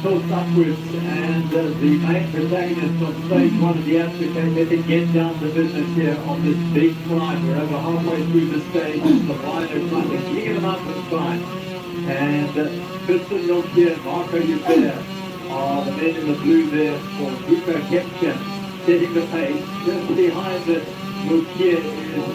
tilts upwards, and the main protagonist on stage 1 of the Absa Cape get down to business here on this big climb. We're over halfway through the stage. The rider trying to clear them up and climb. And Tristan Milkier and Marco Hubert are the men in the blue there for Buko Kepchen, setting the pace. Just behind it, Milkier is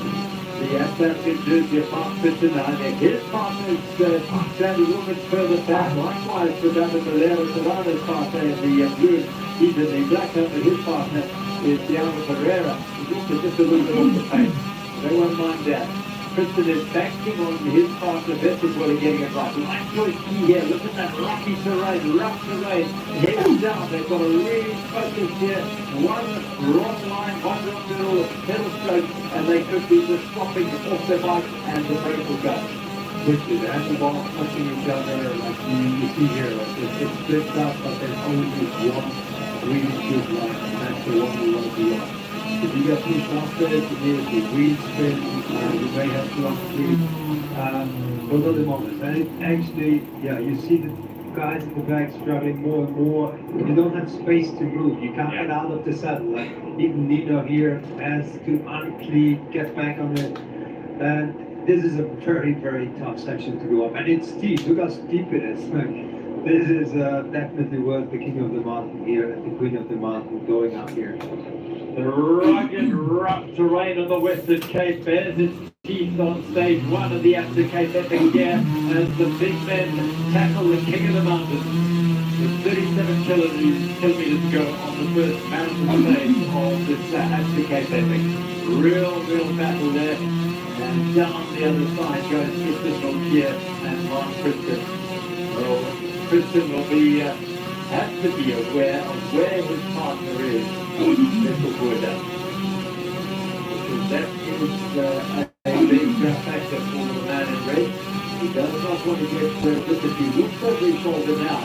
the African jersey of Mark Tristan. His partner is Mark a little bit further back. Likewise for David Valero Serrano's partner in the blue. He's in the black up, but his partner is Xiaomi Pereira. He's also just a little bit off the pace. They won't mind that. Tristan is banking on his partner, this is what he's getting it right. Light choice key here, look at that rocky terrain, rough terrain, heads down, they've got to really focus here. One wrong line, one wrong middle, pedal stroke, and they could be just swapping off their bike and the brake will go. Which is as the ball touching each other, like you see here, like it splits up, but there's only one really good line, and that's the one we want to be on. If you get pushed off there, it is the wheel spin, you may have to lock speed. Those are the moments. And it actually, you see the guys in the back struggling more and more. You don't have space to move. You can't get out of the saddle. Like even Nino here has to unclean, get back on it. And this is a very, very tough section to go up. And it's steep. Look how steep it is. Like, this is definitely worth the king of the mountain here, and the queen of the mountain going up here. The rugged, rough terrain on the Western Cape bears its teeth on stage 1 of the Absa Cape Epic here as the big men tackle the king of the mountains. With 37 kilometers to go on the first mountain stage of this Absa Cape Epic. Real battle there. And down the other side goes Tristan Milkier and Mark Christian. Well, Christian will be have to be aware of where his partner is. Because that is a big factor for the man in red. He does not want to get just if he looks over his shoulder now.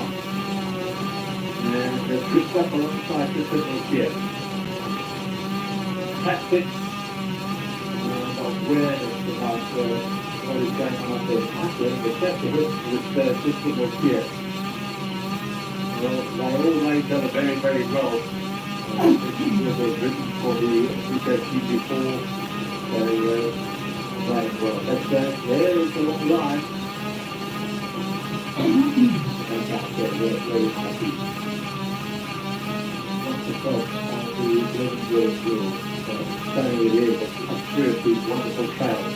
And puts up alongside the signals here. Tactics of awareness about what is going on there. But that's the risk with signals here. Well, they all know each other very, very well. This was written for the GP4, so playing well. But there is a long line. And that's very happy. Not the fault of the 11-year-old girl, staying with you, but I'm sure of these wonderful trails.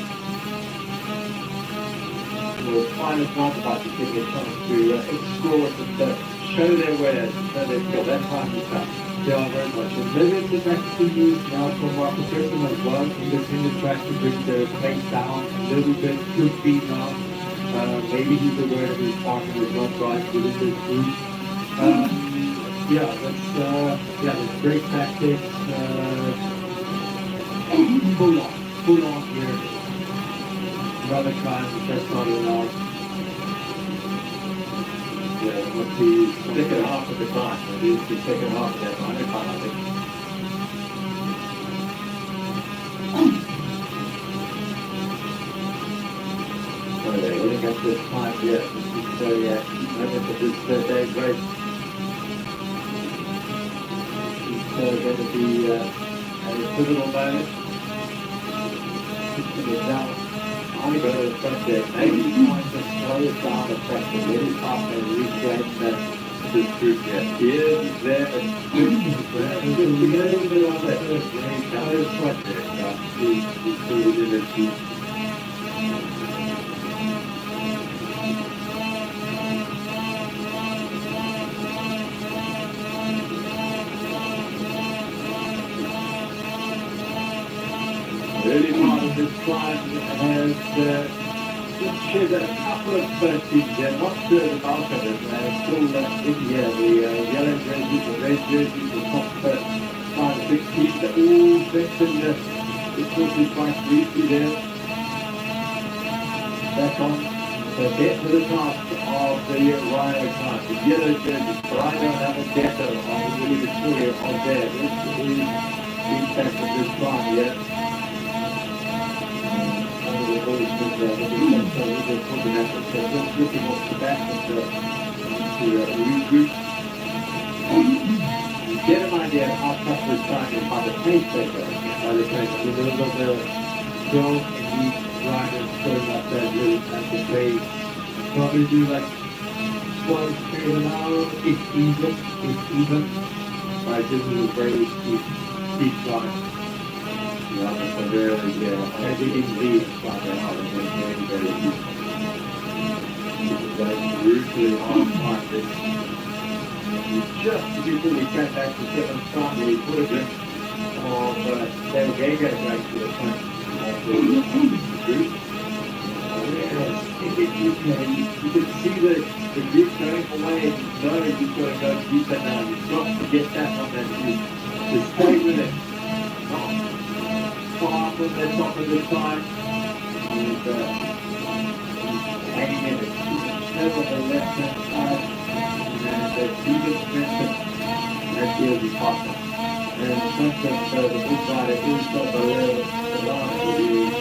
We'll find a mountain to give you a chance to explore and show their wares, show their skill. That time is up. Yeah, very much. And maybe it's a tactical move now from Marco Pearson as well, in the track to bring the pace down a little bit. Could be now. Maybe he's aware that his partner is not right within this group. That's great tactics. Full on here. Another climb, which that's not allowed. What's the second half of the climb? It is the second half of that minor climb, I think. So they're getting up this climb here. So remember for this day's race. It's going to be a pivotal moment. It's going to be down. I'm going to front there. Maybe he finds a slow it down the pressure, let it up and reclaim that This group, yeah. Here, there, and and just a little bit of that very close pressure. he's still within the sheet. Early part of this climb has just shed a couple of speeds there, not the bulk of it, still in here, the yellow jerseys, the red jerseys, the top 5 or 6 teams, they're all sectioned, it could be quite briefly there. Back on, so get to the top of the Rhino climb, the yellow jerseys, Rhino have a ghetto on the Willie Victoria on there, this is the impact of this climb here. Looking off the back to regroup. Get an idea of how tough this time is by the pace they go. By the time the middle of the strong and weak riders going up that really fast pace. Probably do like 12 km an hour, if even. Right, this is a very steep climb. Yeah, that's a very, yeah, Everything leaves like that out and very deep. very brutally hard climb. This just before we came back to 7th time, we put a bit of Dale Gago back to the front of the group. You can see the group going away and you know you've got to go deeper now. You've got to get that on that group. To stay with it. Not far from the top of the time. And hanging in it. Still on the left hand side. And the deepest momentum. That's the early partner. And sometimes the good rider is not below the line with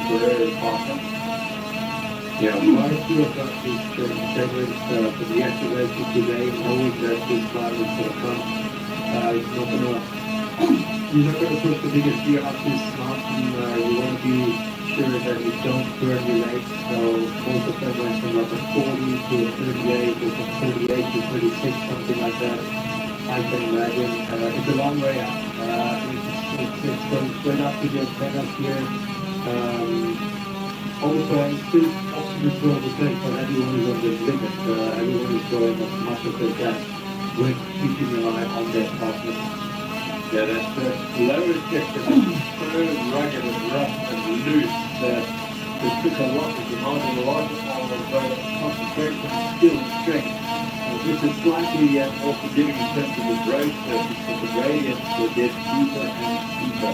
the early partner. Yeah, quite a few of us is segments for the activation today, knowing that this climb is going to come. You're not going to push the biggest gear up this mountain. You want to be sure that you don't burn your legs. So most of them went from like a 40 to a 38 or from 38 to 36, something like that. I can imagine. It's a long way up. It's going straight up to the antennas here. Also, I'm still optimistic on the place, but everyone is on the limit. Everyone is going as much as they can with keeping an eye on their partners. Yeah, that's the lowest section is so rugged and rough and loose that it took a lot of demand and a lot of concentration, skill and strength. This is slightly more forgiving in terms of the growth surface, but the gradients will get deeper and deeper.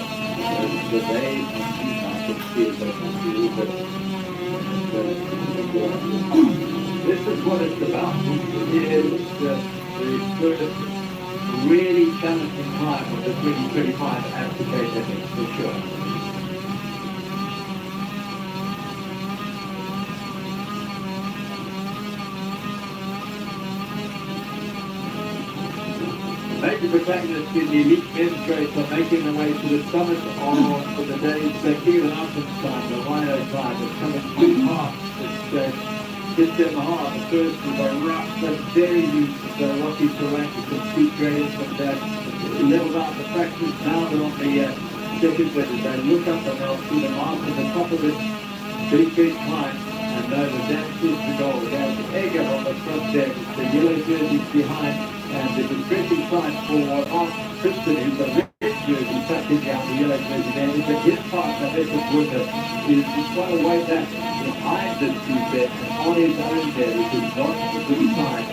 The bay and deep I can see it, but I can see a little bit. This is what it's about. It is the first really challenging time of the 2025 application, I think, for sure. Major protagonists in the elite men's race are making their way to the summit on for the day's King of the Mountains time, the Rhino time. It's coming too hard. It's in the heart. The first is a rough but very loose rocky terrain with some steep gradients and leveled out the fractions. Now they're on the second bit as they look up and they'll see the mark at the top of this big climb and know that that is the goal. There's Egger on the front there with the yellow jerseys behind and the distressing sign for Mark Kristen, who's a red jersey tucking down the yellow jersey there. But his partner, Edward Woodard, is quite a way back behind this group there and on his own there, which is not a good sign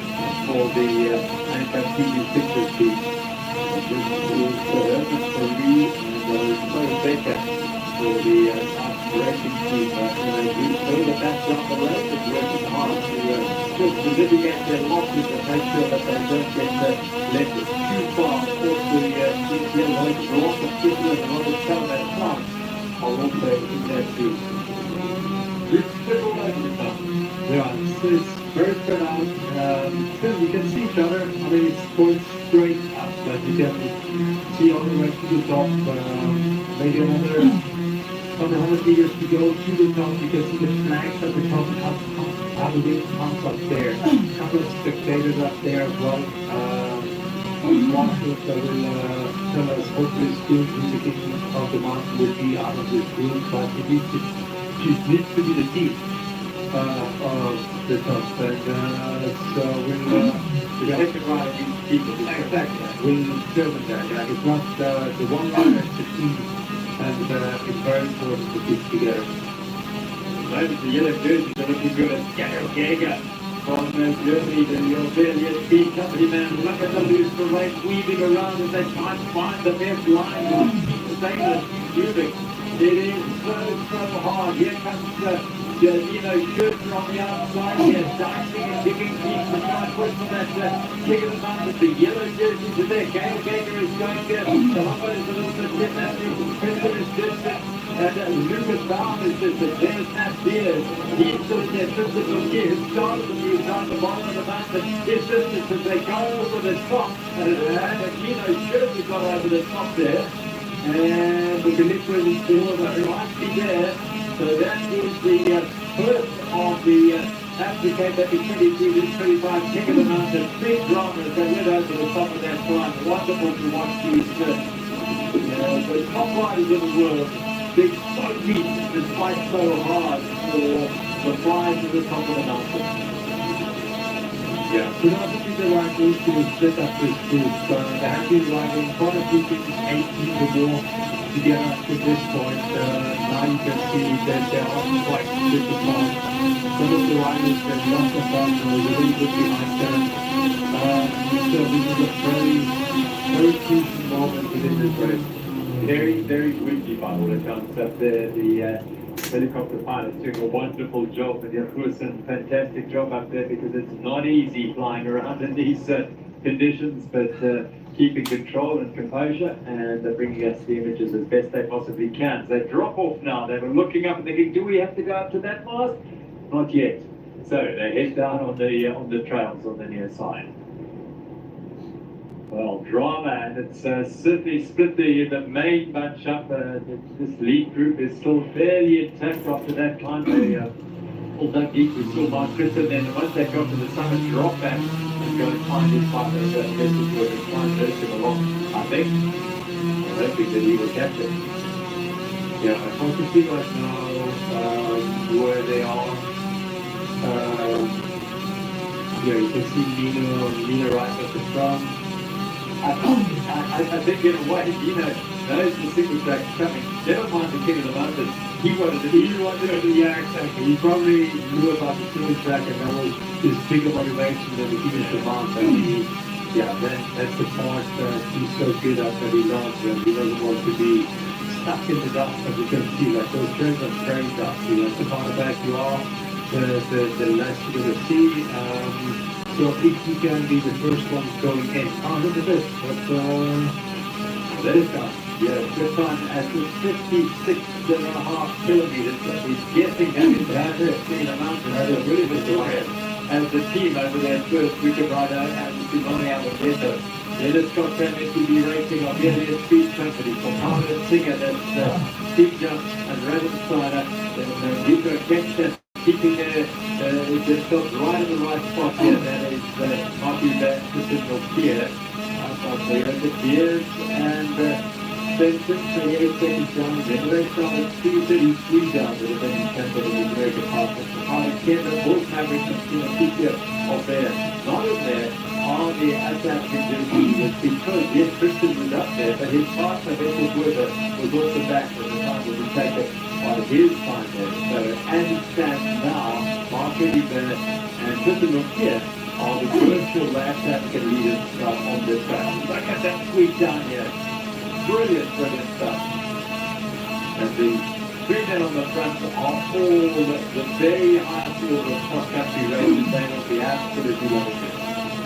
for the TV pictures team. This is Urban for Lee and Chloe Baker for the racing team. Further back down the road is working hard to just mitigate their losses and make sure that they don't get left too far off the DPL line. Ross and Fiddler and Robert Cannondale are also in that team. Yeah, it's very spread out. Still, you can see each other. I mean, it's going straight up, but you can see all the way to the top. Maybe another 10 About 100 meters to go to the top. You can see the flags at the top. How the wind comes up there. A couple of spectators up there as well. Marshals that will tell us hopefully soon who the king of the mountain will be out of this group, but it needs to be the team of the top. And so we'll take the ride against people. exactly. We'll determine that. Yeah. It's not the one rider, it's the team. And it's very important to keep together. Those the yellow jerseys are looking good at Cannondale from Germany, the Australian speed company man. Look at the loose parade weaving around as they try to find the best line. The same as Zurich. It is so hard. Here comes Schürzer on the outside here, dicing and digging deep to try and push for that kick of the mountain. The yellow jerseys are there. Gail Gager is going there. The Humboldt is a little bit different. Printer is distant. And Lucas Baum is distant. There's Matt Beers. He's still in there. Tristan Lukier, who started the move down the bottom of the mountain. His distance as they go over the top. And Schürzer got over the top there. And the liquid is still right there. So that is the first of the Africa that is 23 to 25 kick of the mountain. Big drama as they went over the top of that climb. Wonderful to watch these the top riders in the world. Big so deep and fight so hard for the prize to the top of the mountain. Yeah, so now I think the right move to split up this group. They have been riding quite a few things, 8 people more to get up to this point. Now you can see that they are quite split apart. Some of the riders that lost the front are a little bit behind them. So this is a very crucial moment within this race. Very windy by all accounts up there. The helicopter pilots doing a wonderful job, and Yakusan, fantastic job up there because it's not easy flying around in these conditions, but keeping control and composure and bringing us the images as best they possibly can. They drop off now. They were looking up and thinking, do we have to go up to that mast? Not yet. So they head down on the trails on the near side. Well, drama, and it's certainly split the main bunch up. This lead group is still fairly intact after that climb. They all dug deep with still Mark Christen. Then once they got to the summit, drop back and go and find his partner. So this is where they try and nurse him along. I think. I'm hoping that he will catch it. Yeah, I can see right now where they are. Yeah, you can see Nina right at the front. I think in a way, knows the single track coming. Never mind the king of the mountain. He wanted it. Yeah, exactly. He probably knew about the single track, and that was his bigger motivation than the king of the mountain. That's the part that he's so good at that he loves, and he doesn't want to be stuck in the dust, as you can see. Like those trails are very dusty. Like the farther back you are, the less you're going to see. So if he can be the first one going in. Oh, look at this. That is done. Yeah, good time at 56.5 kilometers. He's guessing that he's had it in the mountain. That's a really good story. As the team over there first, we could ride out and Simone Alberto. Then it's got MTB racing on the speed company for Harlan Singer, that's Steve Jump and Raven Steiner. Then Nico Kempton keeping themselves right in the right spot here. That is Marty Van Christensen here. Outside there, the Beers and Benson, 28 seconds down. Then they started 2:33 down with the Benny Campbell in the American Park. Harlan Kendall, both Mavericks and Tina of there. Not in there are the South African jerseys because yes, Christian was up there, but his partner, Vessel Werder, was also back at the time that he taken on his time there. So as it stands now, Mark Edibert and Tristan Lukier are the virtual South African leaders on this track. Look at that sweep down here. Brilliant stuff. And the three men on the front are all the very highest order of cross-country races. They will be absolutely wonderful.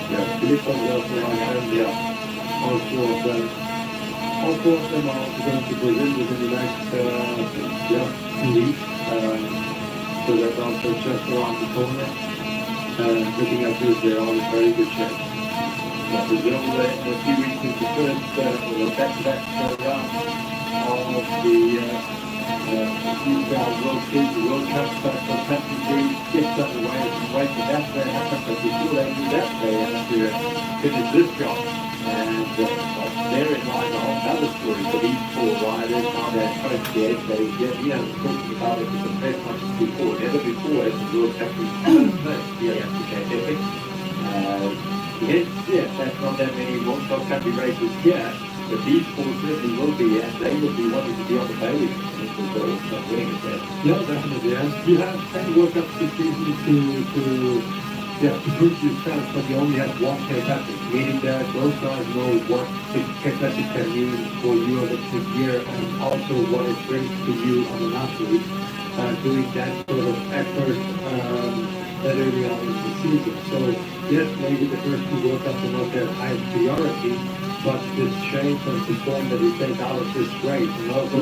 Yeah, Filippo was also on hand, yeah. All four of them are also going to Brazil within the next 2 weeks. So that's also just around the corner. Looking at this, they're all in very good shape. Brazil in a few weeks is the first back-to-back round of the These World Series, World Cup, Country Series gets underway and wait for that to happen, but before they do that, they have to finish this job. And therein lies a whole other story for these four riders, how they approach the age they get. You know, talking about it in the press conference before, never before has the World Cup been first place here at the Epic. Yes, that's not that many World Cup country races here, but these four certainly will be, and they will be wanting to be on the podium. Winning it there. No, definitely, yes. You have 10 World Cups this season to prove yourself, but you only have one K-Classic, meaning that those guys know what the K-Classic can mean for you as a year, and also what it brings to you on the national league, doing that sort of effort that early on in the season. So, yes, maybe the first two World Cups are not their highest priority, but this change and the form that you take out of this race, and also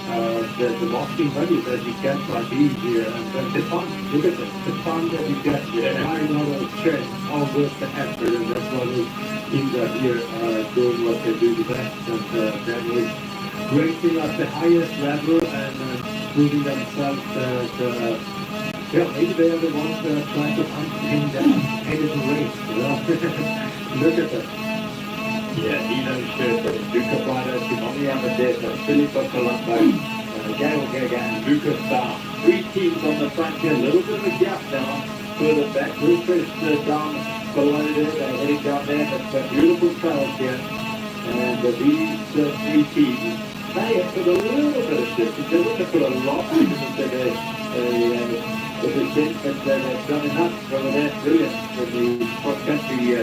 the marketing value that you get by being here, and the fun, look at it, the fun that you get here, why not a change, all worth the effort, and that's why the teams are here doing what they do the best, and that is racing at the highest level and proving themselves that maybe they are the ones that are trying to underpin the unpaid race, you know? Look at that. Yeah, Nino shirt, Luca Prado, Xiaomi Amadeo, Filippo Colombo, Gail Gaga and Lucas Barr. Three teams on the front here, a little bit of a gap now, further back, Lucas down below there, they're heading down there, but beautiful trails here. And these three teams, they have put a little bit of distance, they wouldn't have put a lot of distance but they've done enough over there, brilliant, for the cross-country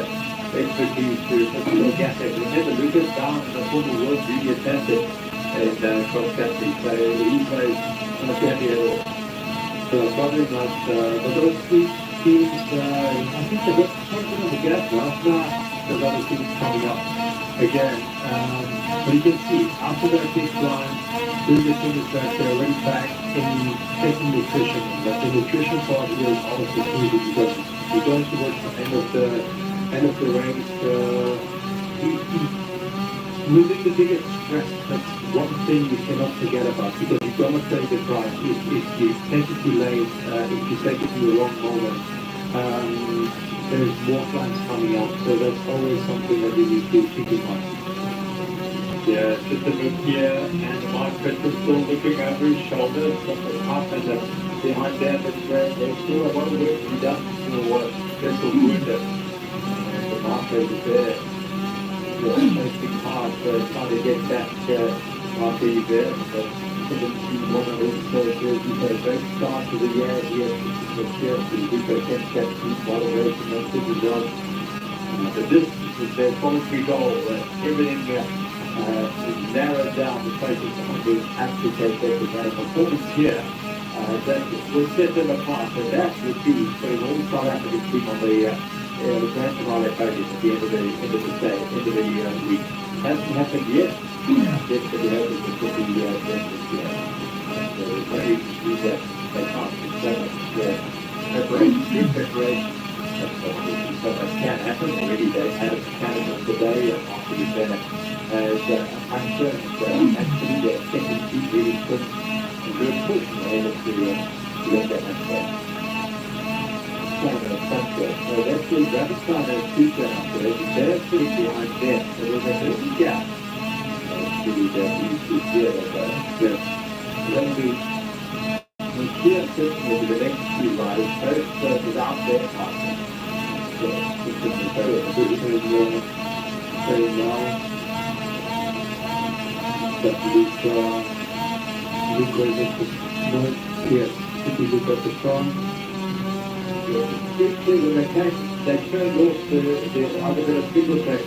expertise to put a little gap there. Remember, Lucas Down is a former world junior champion in cross-country, so he plays not happy at all. So probably not, but those three teams, I think they've got something on the gap now. There's other teams coming up again. But you can see, after that big climb, doing the finish track, they're already back in taking nutrition. But the nutrition part here is also crucial because you're going towards the end of the race. Losing the biggest stress, that's one thing you cannot forget about because you're going to pay the price if you take it too late, if you take it to the wrong moment. There's more climbs coming up, so that's always something that you need to keep in mind. Yeah, just a look here, and Mark Christmas still looking over his shoulder, something up and behind there, but there's still a lot of work to be done for Vessel Wounded. And the Marco is there, chasing hard, trying to get back after he's there. But one of his he's had a great start to the year here. The Vico 10 steps deep while the race and that's good job. But this is their voluntary goal, everything is narrowed down to focus on being absolutely had a performance here that will set them apart. So that would be putting all the South African team on the grand finale podium at the end of the day, end of the week. Hasn't happened yet. Yes, but it happens to put the end this year. So maybe do that. They can't do so much preparation, good preparation. So much can happen. Already they had a Cannondale today after the dinner. As Absa actually their second team really put a good push and were able to get that much better. So that's the rapid sign of future operation. They're sitting behind them. So there's a little gap. Actually, that you hear that. Then we here sitting with the next two riders, both without their partner. So this is the third. Very well. That Luca is at the front. Yes, if you look at the front. They turned off the other bit of single track,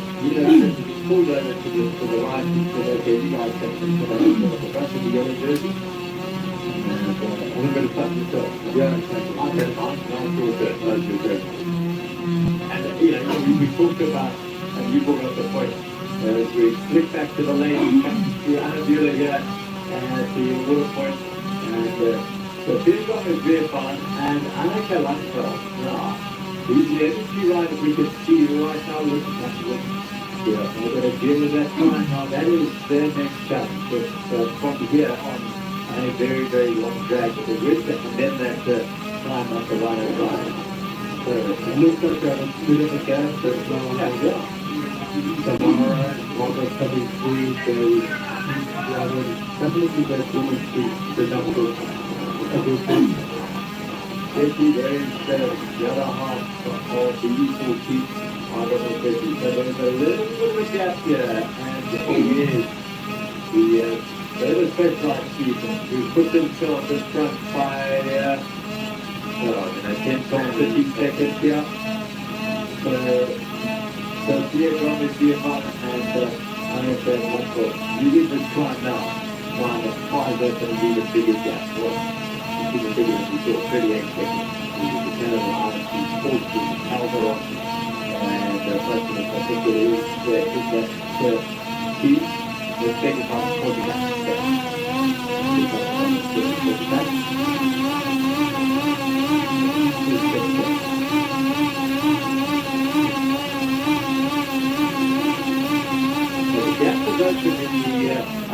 pulled over to the right and said, okay, you guys can come the front of the yellow jersey. And a little bit of fun yourself. Yeah, exactly. I don't mind, that's your turn. And, we talked about, and you brought up the point, as we flick back to the lane, come through Cannondale here, to your water point, and so VIVO is very fun, and Annika Langfeld, he's the only two riders we can see right now looking at the yeah, we're going to deal with that time now. That is their next challenge. But from here on, a very, very long drag with the width, and then that climb like a rhino climb. So It looks like a bit of a gap, but now Samara and Walker coming through, definitely that woman speaks the number of everything. Especially there's the other half of the equal sheet are going to be. So there's a little bit of a gap here, and yes, the specialized people who put themselves in front by 10 to 15 seconds here. So Sophia Gomez Vietnam and IFM Michael, you need to try now. Find a 5 that's going to be the biggest gap. Well, even bigger than we thought, 38 seconds. We were dependent on RFP 14, Calderon, and President, I think it is that team. The thing about 40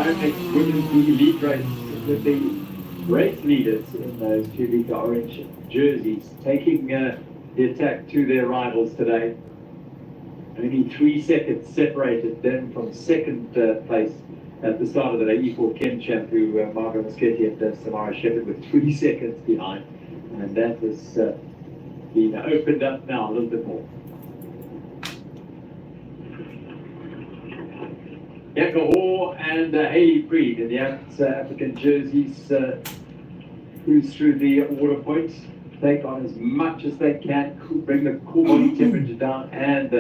Ironman Women's Elite race with the race leaders in those 2-litre orange jerseys taking the attack to their rivals today. Only 3 seconds separated them from second place at the start of the day. E4 Ken Champ, who Margot Moschetti and Samara Shepherd were 3 seconds behind, and that has been opened up now a little bit more. Jacka Hoare and Hayley Freed in the African jerseys cruise through the water points, take on as much as they can, bring the core body temperature down, and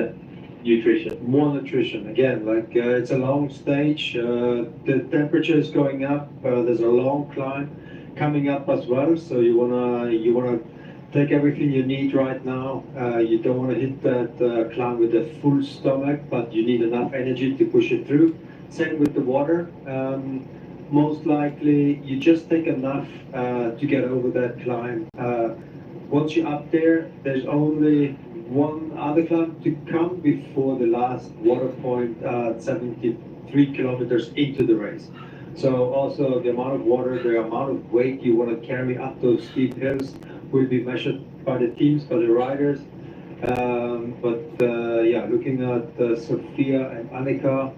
nutrition. More nutrition. Again, like it's a long stage. The temperature is going up. There's a long climb coming up as well. So you wanna take everything you need right now. You don't want to hit that climb with a full stomach, but you need enough energy to push it through. Same with the water. Most likely, you just take enough to get over that climb. Once you're up there, there's only one other climb to come before the last water point, 73 kilometers into the race. So also the amount of water, the amount of weight you want to carry up those steep hills will be measured by the teams, by the riders. Yeah, looking at Sophia and Annika,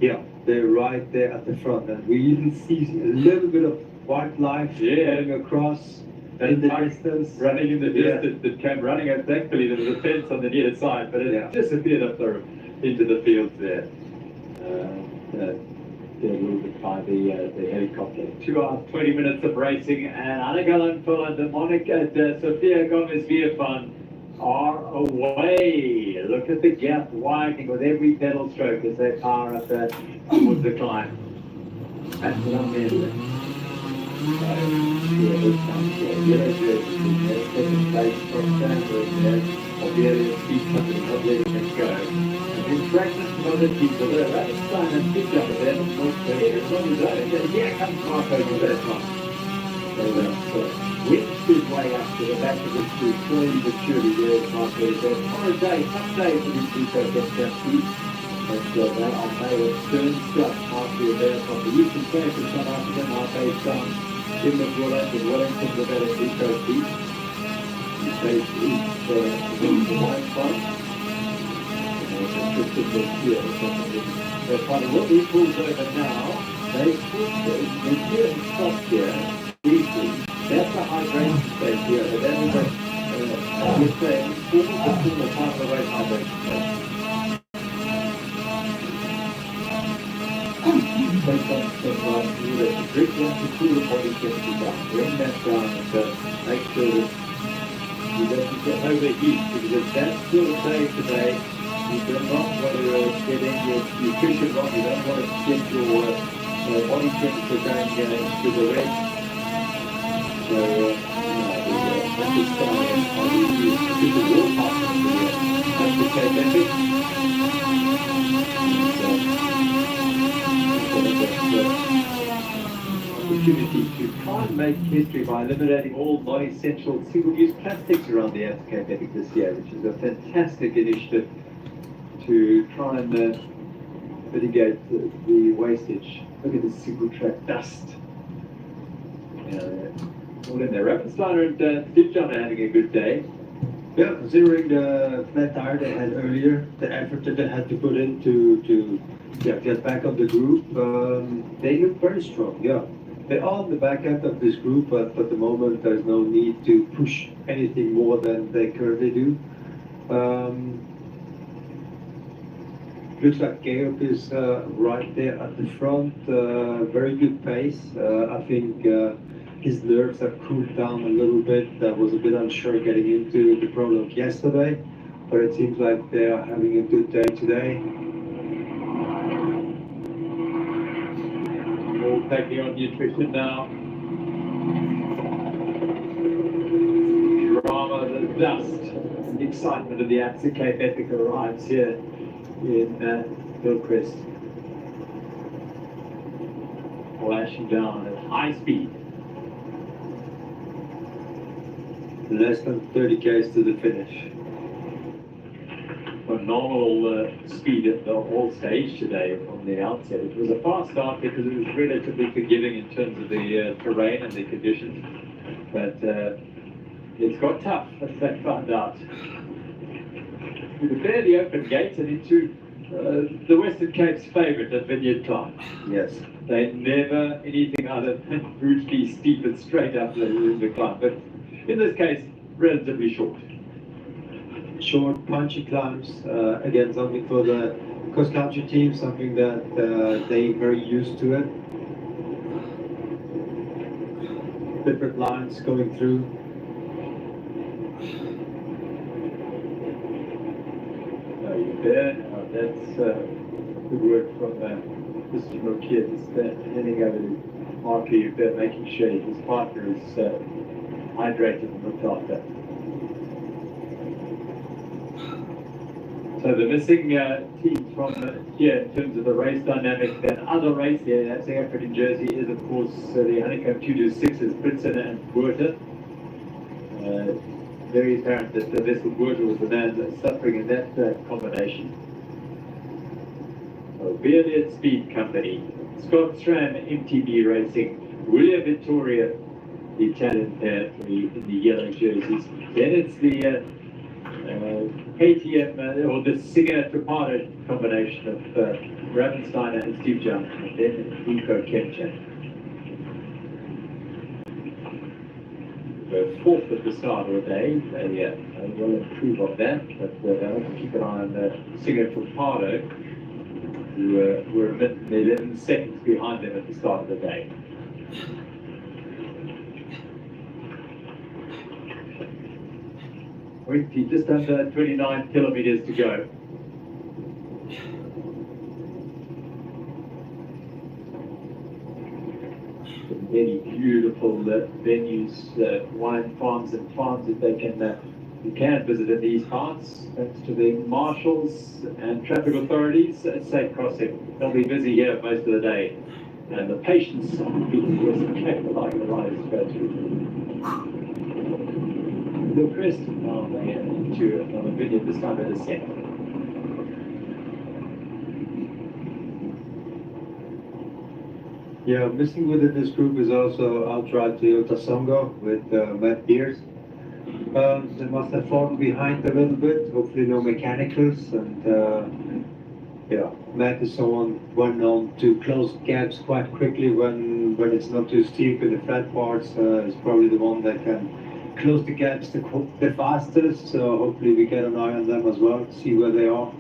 yeah, they're right there at the front, and we even see a little bit of wildlife going across in the distance. Running in the distance, that came running, and thankfully there was a fence on the near side, but it disappeared up there into the fields there. A little bit by the helicopter. 2 hours, 20 minutes of racing, and Annika Lundful and Monica Sophia Gomez-Viefan are away. Look at the gap widening with every pedal stroke as they power up towards the climb. That's what I'm in. Yellow jersey, second place from Stanford there. Obviously, speed company not letting them go. In practice, some other people there, that's fine and picked up there, but not there. It's on his own. Here comes Marco with that one. So whipped his way up to the back of the street, slowly but surely there is Marco. So on a day, some days for this week, I guess that speed. But that on May of Stern Struck, Marco there from the Eastern Cape of South Africa, Marco down in the Woolland and Wellington with that at Eco Beach. He stays east the white spot. But what he pulls over now, they here and stop here briefly. That's a hydration stage here, but that is I would say, almost the part of the race hydration stage. Take on some drink down to cool the body temperature down, bring that down and make sure that you don't get overheat, because if that's still the day today, you do not want to get in your nutrition wrong, you don't want to get your body temperature going into the red. So, that's the style of the water part of the Cape Epic. Opportunity to try and make history by eliminating all non-essential single-use plastics around the Absa Cape Epic this year, which is a fantastic initiative to try and mitigate the wastage. Look at the single track dust All in there. Rappensteiner and Steve are having a good day. Yeah, considering the flat tire they had earlier, the effort that they had to put in to get back on the group, they look very strong. Yeah, they're on the back end of this group, but at the moment there's no need to push anything more than they currently do. Looks like Georg is right there at the front, very good pace. I think his nerves have cooled down a little bit. I was a bit unsure getting into the prologue yesterday, but it seems like they are having a good day today. All taking on nutrition now. Drama, the dust, and the excitement of the Absa Cape Epic arrives here in Hillcrest. Flashing down at high speed. Less than 30 k's to the finish. Phenomenal speed at the whole stage today from the outset. It was a fast start because it was relatively forgiving in terms of the terrain and the conditions, but it's got tough, as they found out. We were fairly open gates and into the Western Cape's favourite at Vineyard Climb. Yes. They never anything other than brutally steep and straight up the climb, but in this case, relatively short. Short, punchy climbs, again, something for the cross-country team, something that they're very used to it. Different lines going through. There, that's good work from Mr. Mokier, just handing over to Marky there, making sure his partner is hydrated and looked after. So the missing team from here in terms of the race dynamic, that other race there, that South African jersey, is of course the Honeycomb 226's Britson and Buerta. Very apparent that the vessel Buerta was the man that's suffering in that combination. So Beardet Speed Company, Scott Stram MTB Racing, William Vittoria, the Italian pair in the yellow jerseys. Then it's the KTM or the Singer Trapano combination of Rappensteiner and Steve John, and then Nico Kemcha. Fourth at the start of the day. They will improve on that, but they'll have to keep an eye on Singer Trapano, who were 11 seconds behind them at the start of the day. Just under 29 kilometers to go. Many beautiful venues, wine farms and farms that you can visit in these parts, thanks to the marshals and traffic authorities at Safe Crossing. They'll be busy here most of the day, and the patience of people who Western Cape like the riders go through. The crest now they into another video, this time at a second. Yeah, missing within this group is also outright Toyota Songo with Matt Beers. They must have fallen behind a little bit, hopefully no mechanicals, and yeah, Matt is someone well known to close gaps quite quickly when it's not too steep in the flat parts. Is probably the one that can close the gaps the fastest, so hopefully we get an eye on them as well, see where they are.